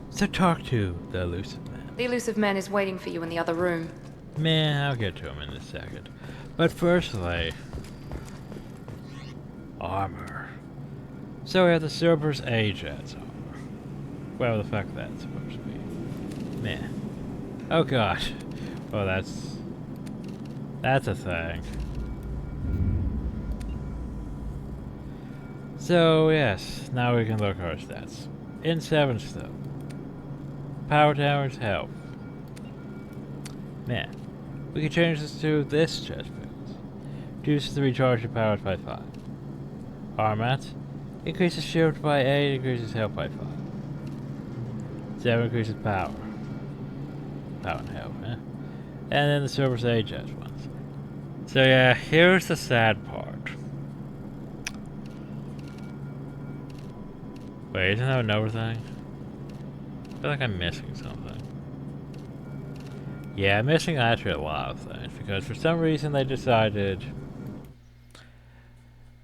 Speaker 1: So talk to the elusive man.
Speaker 2: The elusive man is waiting for you in the other room.
Speaker 1: Man, I'll get to him in a second. But firstly... armor. So we have the Cerberus Ajax armor. Whatever the fuck that's supposed to be. Man. Oh god. Oh, that's a thing. So yes, now we can look at our stats. In 7 still. Power towers, health. Man, we can change this to this chest piece. Reduces the recharge power by 5. Armat, increases shield by 8, increases health by 5. 7 increases power. Power and health, eh? And then the Cerberus Ajax ones. So yeah, here's the sad part. Wait, isn't that another thing? I feel like I'm missing something. Yeah, I'm missing actually a lot of things, because for some reason they decided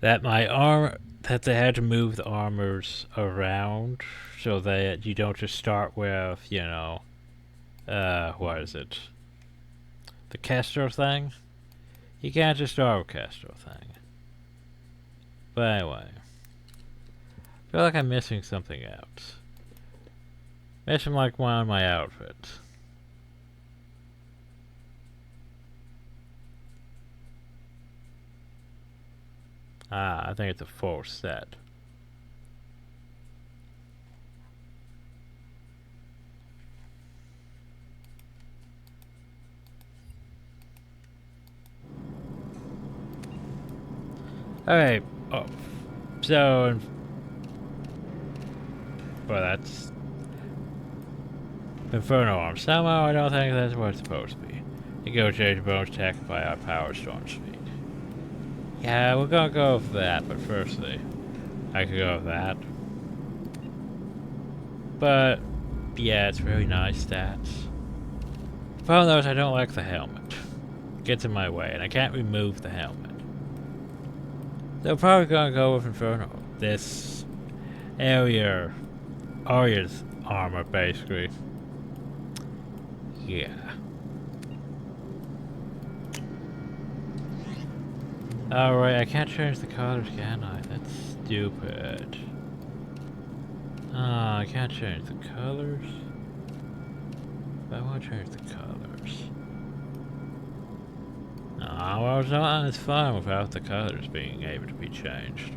Speaker 1: that that they had to move the armors around so that you don't just start with, you know, what is it? The Castro thing? You can't just start with Castro thing. But anyway. I feel like I'm missing something out. Missing like one of my outfits. Ah, I think it's a full set. Alright, oh, so, well, that's Inferno Arm. Somehow I don't think that's what it's supposed to be. Negotiate bonus attack by our power storm speed. Yeah, we're gonna go with that, but firstly, I could go with that. But, yeah, it's really nice stats. The problem though is I don't like the helmet. It gets in my way, and I can't remove the helmet. So probably gonna go with Inferno. This Arya's armor, basically. Yeah. Alright, I can't change the colors, can I? That's stupid. I can't change the colors. But I want to change the colors. Well, it's fine without the colors being able to be changed.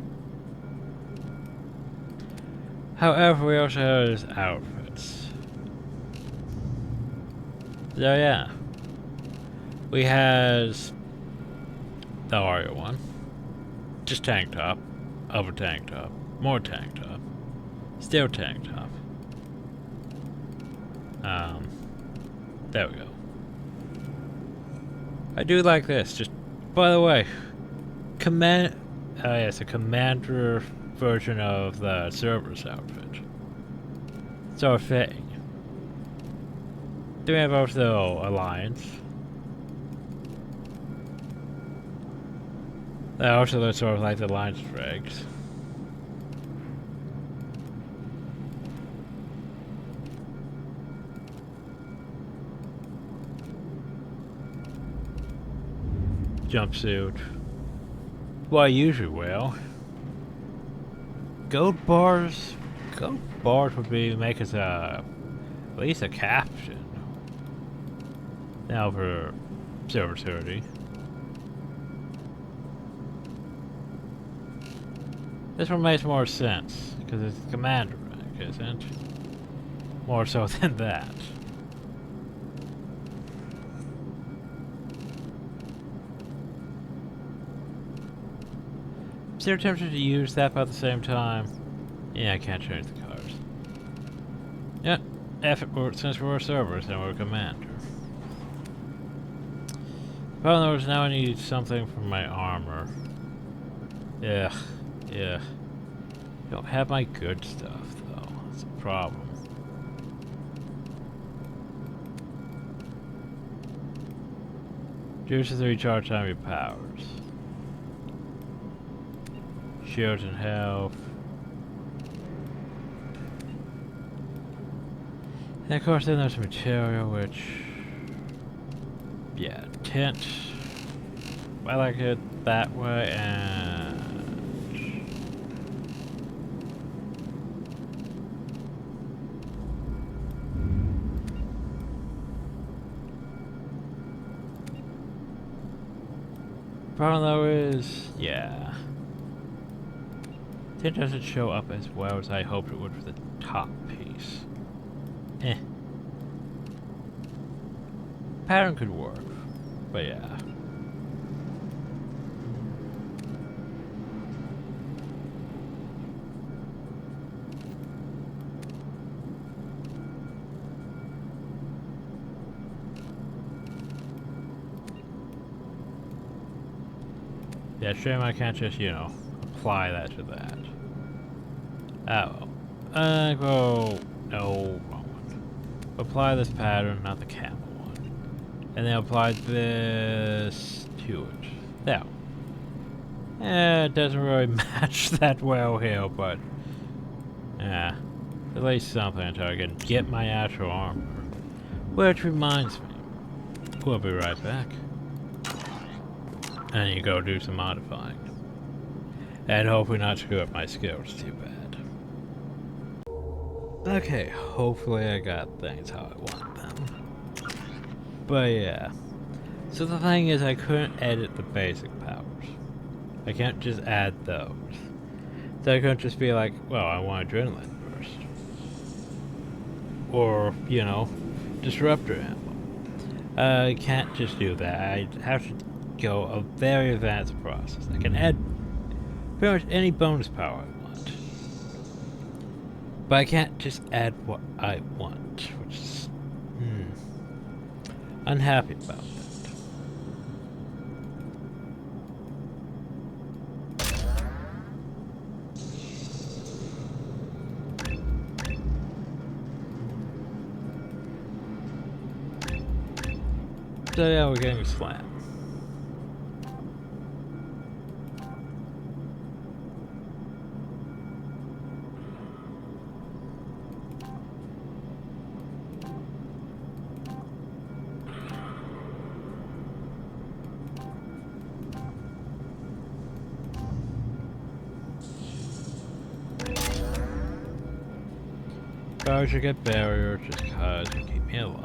Speaker 1: However, we also have his outfits. So yeah. We has the Arya one. Just tank top. Other tank top. More tank top. Still tank top. There we go. I do like this. Just, by the way, yes, a commander version of the Cerberus outfit. So fitting. Do we have also Alliance? Also, those sort of like the Alliance frags. Jumpsuit. Well, I usually will. Gold bars would make us at least a caption. Now for Silver 30. This one makes more sense because it's commander rank, isn't it? More so than that. I'm still tempted to use that, but at the same time, yeah, I can't change the colors. Yep, since we're servers, then we're commander. Problem is now I need something for my armor. Yeah. Don't have my good stuff though. That's a problem. Reduces the recharge time of your powers. Shields and health. And of course then there's material, which, yeah, tint. I like it that way, and problem though is, yeah, tint doesn't show up as well as I hoped it would for the top piece. Pattern could work, but yeah. Yeah, shame I can't just, you know, apply that to that. Oh. Go. No, wrong one. Apply this pattern, not the camel one. And then apply this to it. There. It doesn't really match that well here, but yeah, at least something until I can get my actual armor. Which reminds me, we'll be right back. And you go do some modifying. And hopefully not screw up my skills too bad. Okay, hopefully I got things how I want them. But yeah. So the thing is, I couldn't edit the basic powers. I can't just add those. So I couldn't just be like, well, I want adrenaline burst. Or, you know, disruptor ammo. I can't just do that. I have to go a very advanced process. I can add pretty much any bonus power I want. But I can't just add what I want, which is unhappy about that. So yeah, we're getting slammed. Probably should get barrier just cause it keep me alive.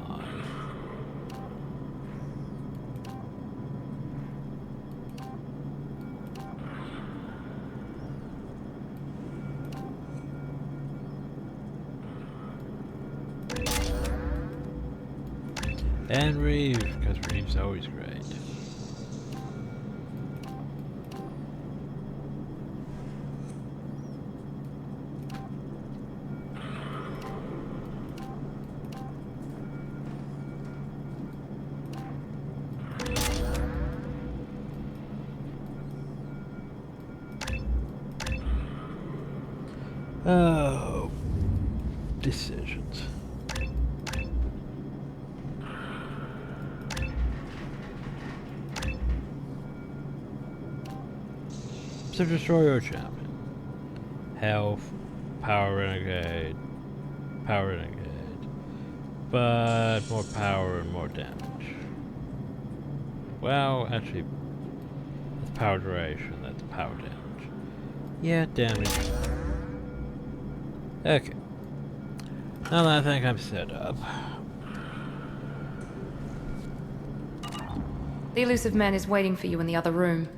Speaker 1: And Reeve, because Reeve's always great. Oh, decisions. So destroy your champion. Health, power renegade, but more power and more damage. Well, actually, that's power duration, that's power damage. Yeah, damage. Okay. Now that I think I'm set up.
Speaker 2: The elusive man is waiting for you in the other room.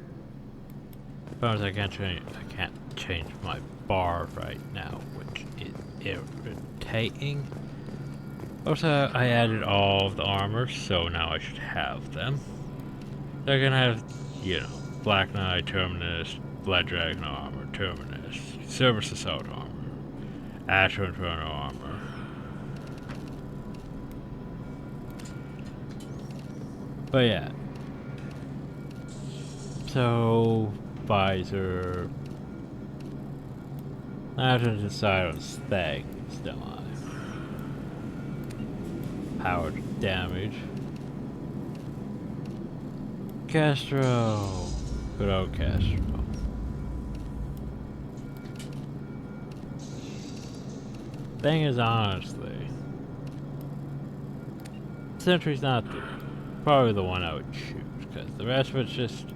Speaker 1: Problem is I can't change my bar right now, which is irritating. Also, I added all of the armors, so now I should have them. They're gonna have, you know, Black Knight, Terminus, Blood Dragon armor, Terminus, Cerberus Assault armor, Astro Inferno armor. But yeah. So, visor. I have to decide on things, don't I? Power damage. Castro. Good old Castro. Thing is, honestly, Sentry's not probably the one I would choose, because the rest of it's just,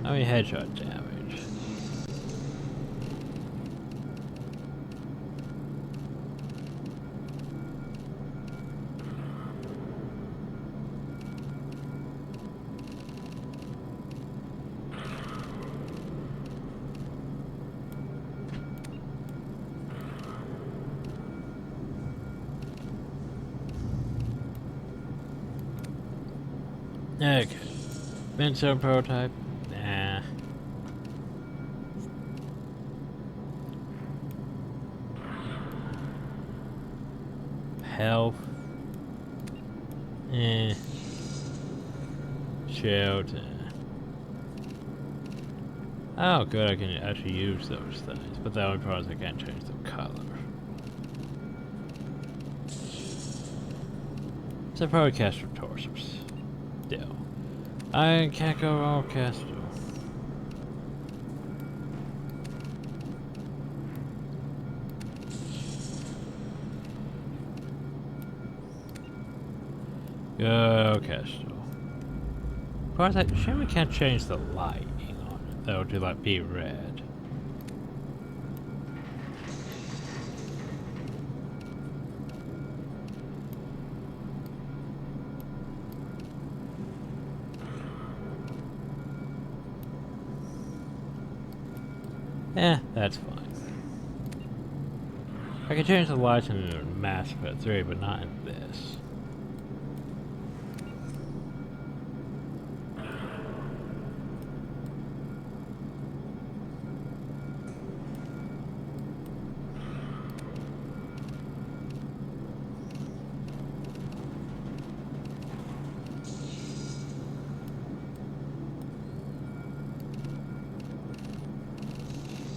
Speaker 1: I mean, headshot damage. Okay. Benzo prototype? Nah. Health? Shelter. Oh, good, I can actually use those things, but the only problem is I can't change the color. So probably Castro Torsos. Still. I can't go wrong with Castro. Go Castro. Of course, I'm sure we can't change the lighting on it, though, to like be red. That's fine. I can change the lights in Mass Effect 3, but not in this.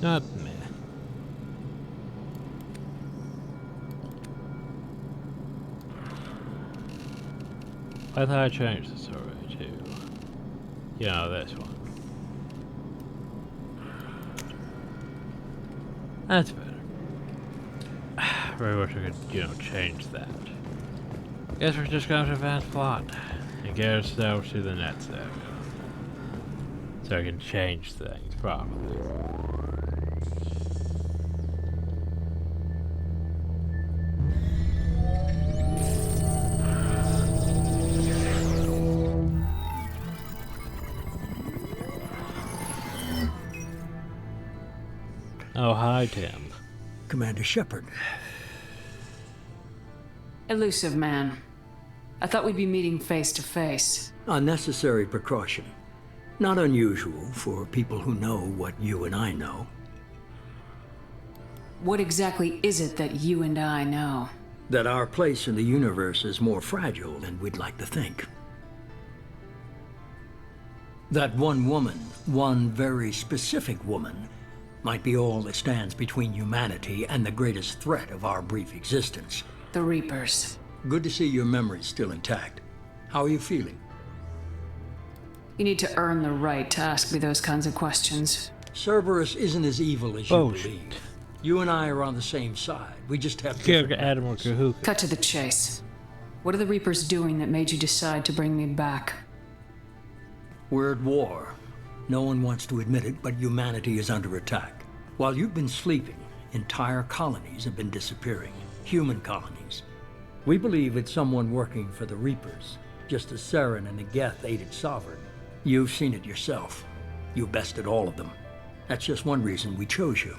Speaker 1: Not me. I thought I changed this already too. Yeah, this one. That's better. I really wish I could, change that. Guess we're just going to advance plot and get ourselves to the next area. So I can change things properly. Oh, hi, Tim.
Speaker 3: Commander Shepard.
Speaker 9: Elusive man. I thought we'd be meeting face to face.
Speaker 3: Unnecessary precaution. Not unusual for people who know what you and I know.
Speaker 9: What exactly is it that you and I know?
Speaker 3: That our place in the universe is more fragile than we'd like to think. That one woman, one very specific woman, might be all that stands between humanity and the greatest threat of our brief existence.
Speaker 9: The Reapers.
Speaker 3: Good to see your memory's still intact. How are you feeling?
Speaker 9: You need to earn the right to ask me those kinds of questions.
Speaker 3: Cerberus isn't as evil as you believe. You and I are on the same side. We just have different...
Speaker 9: Cut to the chase. What are the Reapers doing that made you decide to bring me back?
Speaker 3: We're at war. No one wants to admit it, but humanity is under attack. While you've been sleeping, entire colonies have been disappearing. Human colonies. We believe it's someone working for the Reapers, just as Saren and the Geth aided Sovereign. You've seen it yourself. You bested all of them. That's just one reason we chose you.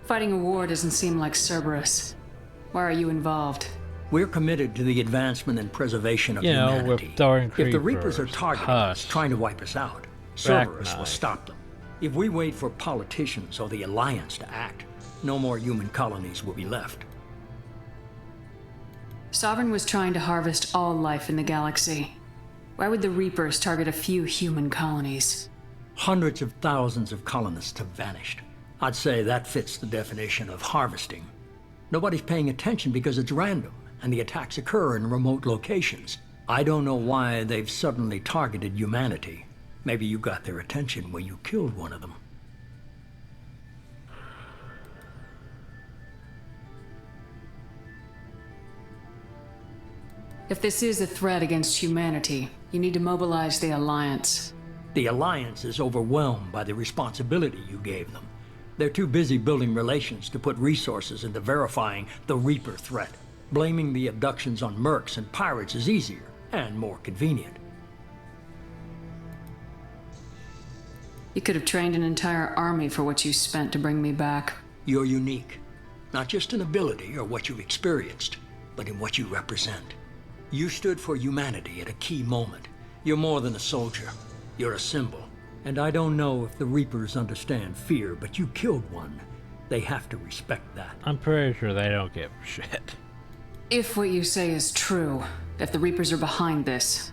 Speaker 9: Fighting a war doesn't seem like Cerberus. Why are you involved?
Speaker 3: We're committed to the advancement and preservation of humanity. If the Reapers are targeting us, trying to wipe us out, Cerberus will stop them. If we wait for politicians or the Alliance to act, no more human colonies will be left.
Speaker 9: Sovereign was trying to harvest all life in the galaxy. Why would the Reapers target a few human colonies?
Speaker 3: Hundreds of thousands of colonists have vanished. I'd say that fits the definition of harvesting. Nobody's paying attention because it's random, and the attacks occur in remote locations. I don't know why they've suddenly targeted humanity. Maybe you got their attention when you killed one of them.
Speaker 9: If this is a threat against humanity, you need to mobilize the Alliance.
Speaker 3: The Alliance is overwhelmed by the responsibility you gave them. They're too busy building relations to put resources into verifying the Reaper threat. Blaming the abductions on mercs and pirates is easier and more convenient.
Speaker 9: You could have trained an entire army for what you spent to bring me back.
Speaker 3: You're unique. Not just in ability or what you've experienced, but in what you represent. You stood for humanity at a key moment. You're more than a soldier. You're a symbol. And I don't know if the Reapers understand fear, but you killed one. They have to respect that.
Speaker 1: I'm pretty sure they don't give a shit.
Speaker 9: If what you say is true, if the Reapers are behind this,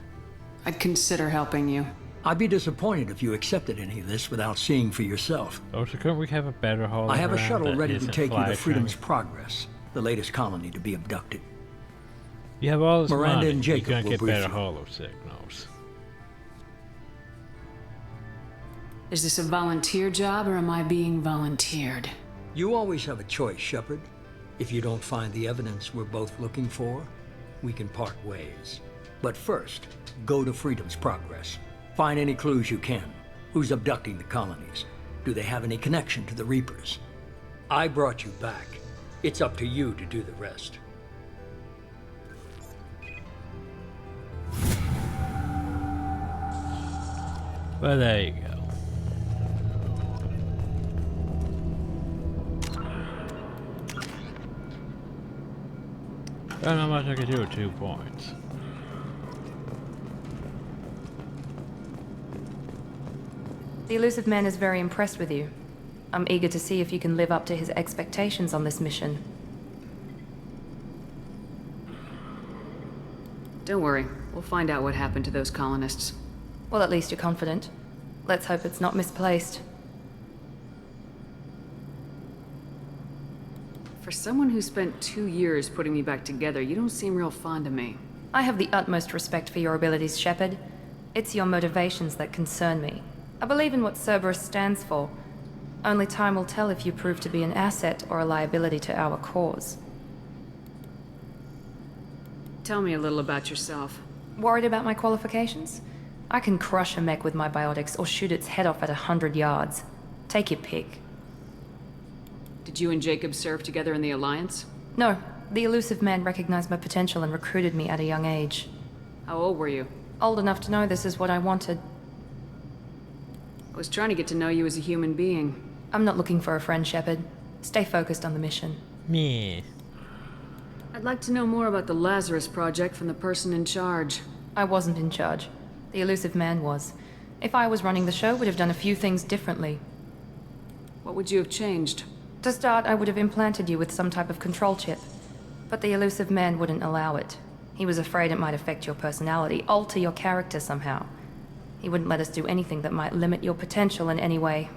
Speaker 9: I'd consider helping you.
Speaker 3: I'd be disappointed if you accepted any of this without seeing for yourself.
Speaker 1: Oh, so couldn't we have a better hologram?
Speaker 3: I have a shuttle
Speaker 1: that
Speaker 3: ready to
Speaker 1: isn't
Speaker 3: take you to
Speaker 1: flashing?
Speaker 3: Freedom's Progress, the latest colony to be abducted.
Speaker 1: You have all this
Speaker 3: Miranda
Speaker 1: money.
Speaker 3: and Jacob
Speaker 1: You're gonna
Speaker 3: will
Speaker 1: get
Speaker 3: brief
Speaker 1: better
Speaker 3: you.
Speaker 1: holo signals.
Speaker 9: Is this a volunteer job or am I being volunteered?
Speaker 3: You always have a choice, Shepard. If you don't find the evidence we're both looking for, we can part ways. But first, go to Freedom's Progress. Find any clues you can. Who's abducting the colonies? Do they have any connection to the Reapers? I brought you back. It's up to you to do the rest.
Speaker 1: Well, there you go. I don't know how much I could do with 2 points.
Speaker 2: The elusive man is very impressed with you. I'm eager to see if you can live up to his expectations on this mission.
Speaker 9: Don't worry, we'll find out what happened to those colonists.
Speaker 2: Well, at least you're confident. Let's hope it's not misplaced.
Speaker 9: For someone who spent 2 years putting me back together, you don't seem real fond of me.
Speaker 2: I have the utmost respect for your abilities, Shepard. It's your motivations that concern me. I believe in what Cerberus stands for. Only time will tell if you prove to be an asset or a liability to our cause.
Speaker 9: Tell me a little about yourself.
Speaker 2: Worried about my qualifications? I can crush a mech with my biotics or shoot its head off at 100 yards. Take your pick.
Speaker 9: Did you and Jacob serve together in the Alliance?
Speaker 2: No, the elusive man recognized my potential and recruited me at a young age.
Speaker 9: How old were you?
Speaker 2: Old enough to know this is what I wanted.
Speaker 9: I was trying to get to know you as a human being.
Speaker 2: I'm not looking for a friend, Shepard. Stay focused on the mission.
Speaker 1: Me.
Speaker 9: I'd like to know more about the Lazarus Project from the person in charge.
Speaker 2: I wasn't in charge. The elusive man was. If I was running the show, would have done a few things differently.
Speaker 9: What would you have changed?
Speaker 2: To start, I would have implanted you with some type of control chip. But the elusive man wouldn't allow it. He was afraid it might affect your personality, alter your character somehow. He wouldn't let us do anything that might limit your potential in any way.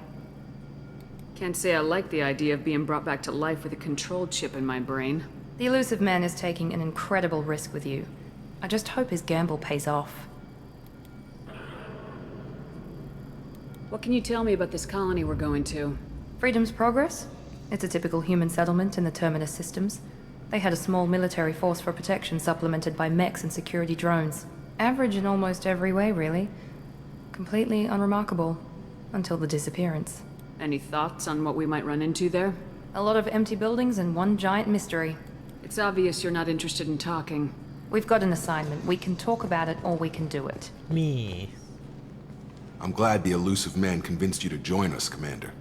Speaker 9: Can't say I like the idea of being brought back to life with a control chip in my brain.
Speaker 2: The elusive man is taking an incredible risk with you. I just hope his gamble pays off.
Speaker 9: What can you tell me about this colony we're going to?
Speaker 2: Freedom's Progress? It's a typical human settlement in the Terminus systems. They had a small military force for protection supplemented by mechs and security drones. Average in almost every way, really. Completely unremarkable. Until the disappearance.
Speaker 9: Any thoughts on what we might run into there?
Speaker 2: A lot of empty buildings and one giant mystery.
Speaker 9: It's obvious you're not interested in talking.
Speaker 2: We've got an assignment. We can talk about it or we can do it.
Speaker 1: Me.
Speaker 12: I'm glad the elusive man convinced you to join us, Commander.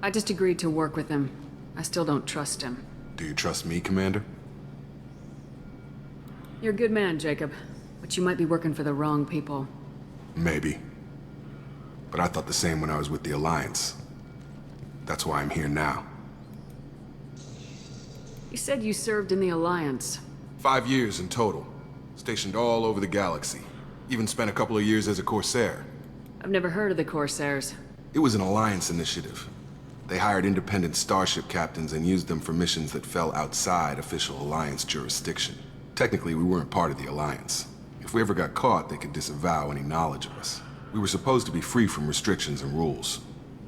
Speaker 9: I just agreed to work with him. I still don't trust him.
Speaker 12: Do you trust me, Commander?
Speaker 9: You're a good man, Jacob. But you might be working for the wrong people.
Speaker 12: Maybe. But I thought the same when I was with the Alliance. That's why I'm here now.
Speaker 9: You said you served in the Alliance.
Speaker 12: 5 years in total. Stationed all over the galaxy. Even spent a couple of years as a Corsair.
Speaker 9: I've never heard of the Corsairs.
Speaker 12: It was an Alliance initiative. They hired independent starship captains and used them for missions that fell outside official Alliance jurisdiction. Technically, we weren't part of the Alliance. If we ever got caught, they could disavow any knowledge of us. We were supposed to be free from restrictions and rules.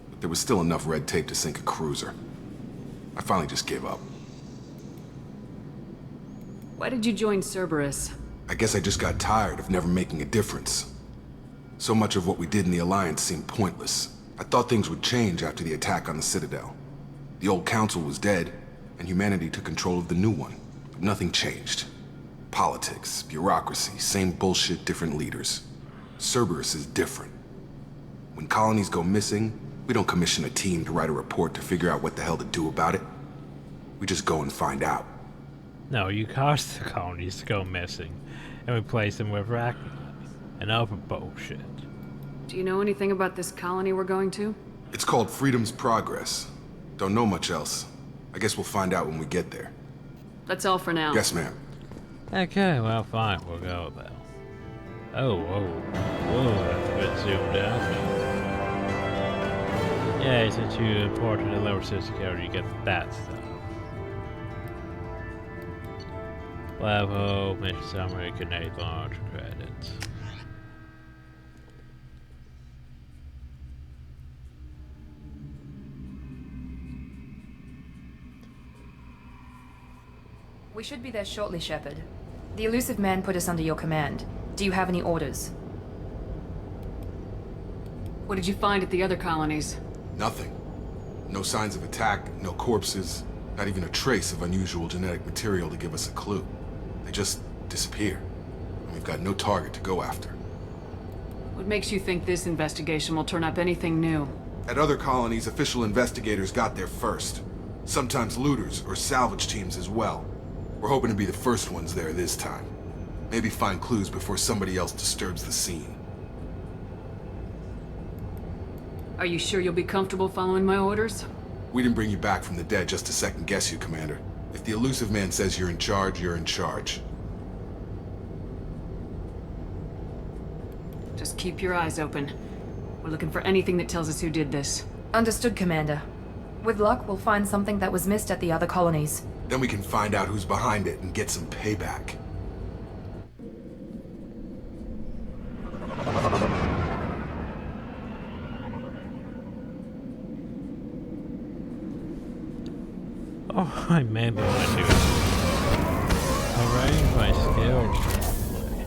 Speaker 12: But there was still enough red tape to sink a cruiser. I finally just gave up.
Speaker 9: Why did you join Cerberus?
Speaker 12: I guess I just got tired of never making a difference. So much of what we did in the Alliance seemed pointless. I thought things would change after the attack on the Citadel. The old council was dead, and humanity took control of the new one. But nothing changed. Politics, bureaucracy, same bullshit, different leaders. Cerberus is different. When colonies go missing, we don't commission a team to write a report to figure out what the hell to do about it. We just go and find out.
Speaker 1: No, you cause the colonies to go missing and replace them with Rachni and other bullshit.
Speaker 9: Do you know anything about this colony we're going to?
Speaker 12: It's called Freedom's Progress. Don't know much else. I guess we'll find out when we get there.
Speaker 9: That's all for now.
Speaker 12: Yes, ma'am.
Speaker 1: Okay, well, fine, we'll go then. Oh, whoa. Whoa, that's a bit zoomed out. Yeah, since you import a lower security, you get that stuff. Level, mission summary, grenade launch, credits.
Speaker 2: We should be there shortly, Shepard. The elusive man put us under your command. Do you have any orders?
Speaker 9: What did you find at the other colonies?
Speaker 12: Nothing. No signs of attack, no corpses, not even a trace of unusual genetic material to give us a clue. They just disappear. And we've got no target to go after.
Speaker 9: What makes you think this investigation will turn up anything new?
Speaker 12: At other colonies, official investigators got there first. Sometimes looters or salvage teams as well. We're hoping to be the first ones there this time. Maybe find clues before somebody else disturbs the scene.
Speaker 9: Are you sure you'll be comfortable following my orders?
Speaker 12: We didn't bring you back from the dead just to second guess you, Commander. If the elusive man says you're in charge, you're in charge.
Speaker 9: Just keep your eyes open. We're looking for anything that tells us who did this.
Speaker 2: Understood, Commander. With luck, we'll find something that was missed at the other colonies.
Speaker 12: Then we can find out who's behind it and get some payback.
Speaker 1: Oh, I maybe want to arrange my skills properly.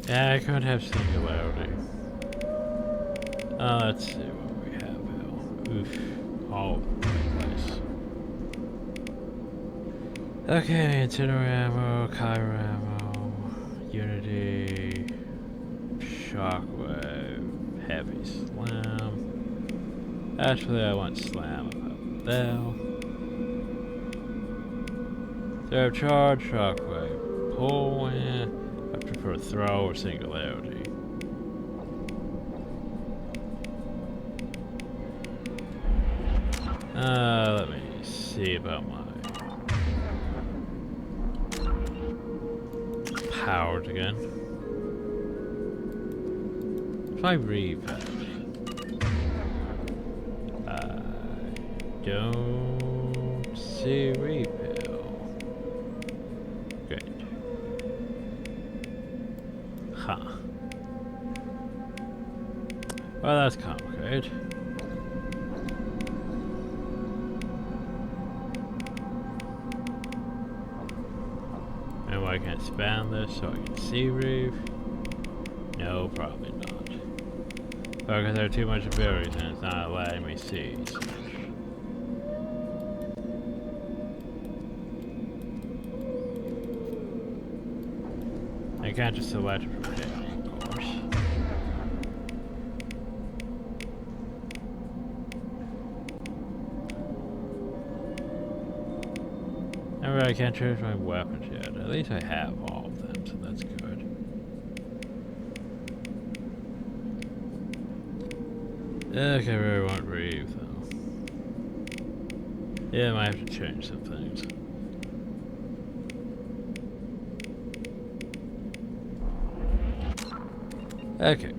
Speaker 1: Yeah, I could have singularity. Let's see what we have here. Oof, all over the place. Okay, incendiary ammo, Kyber ammo, Unity, Shockwave, Heavy Slam. Actually, I want Slam up there. Serve Charge, Shockwave, Pull, I prefer Throw or Singularity. Let me see about my powers again. Try repack. I don't see repill. Great. Huh. Well, that's complicated. I can't span this so I can see reef. No, probably not. Because there are too much berries and it's not letting me see. I can't just select from here, of course. I can't change my weapons yet. At least I have all of them, so that's good. Okay, I really want Reeve, though. Yeah, I might have to change some things. Okay.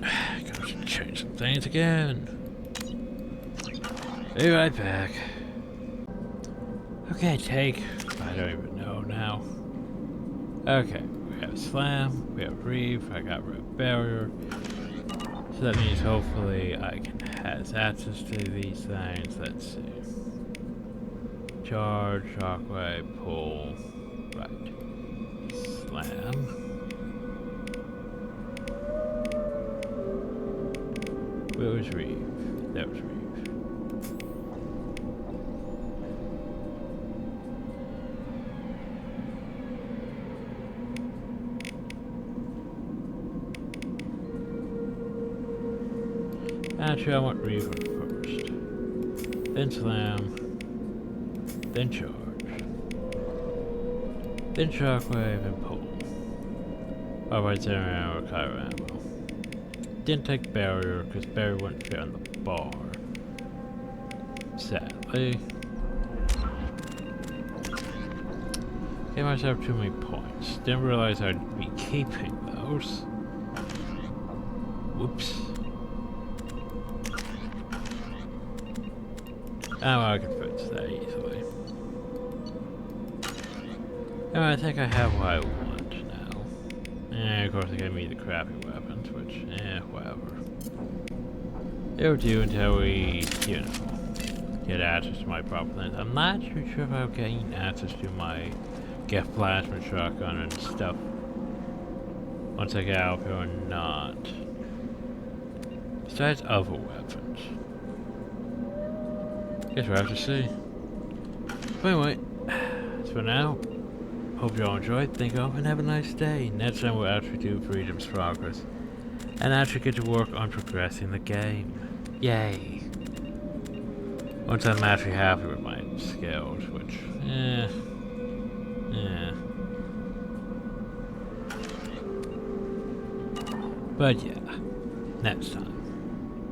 Speaker 1: Gotta change some things again. Be right back. Okay, take. I don't even know now. Okay, we have Slam, we have Reef, I got Red Barrier. So that means hopefully I can have access to these things. Let's see. Charge, Shockwave, Pull. Right. Slam. Where was Reef? That was Reef. Actually, I want Reaver first. Then Slam. Then Charge. Then Shockwave and Pull. Otherwise, ammo or Kyber ammo. Didn't take Barrier, because Barrier wouldn't fit on the bar. Sadly. Gave myself too many points. Didn't realize I'd be keeping those. Whoops. Oh, I can fix that easily. Oh, I think I have what I want now. And of course they gave me the crappy weapons, which, whatever. It'll do until we, you know, get access to my proper things. I'm not too sure if I'll gain access to my gift plasma shotgun and stuff once I get out here or not. Besides other weapons. Guess we'll have to see. But anyway, that's for now. Hope you all enjoyed. Thank you all and have a nice day. Next time we'll actually do Freedom's Progress. And actually get to work on progressing the game. Yay. Once I'm actually happy with my skills, which, But yeah, next time.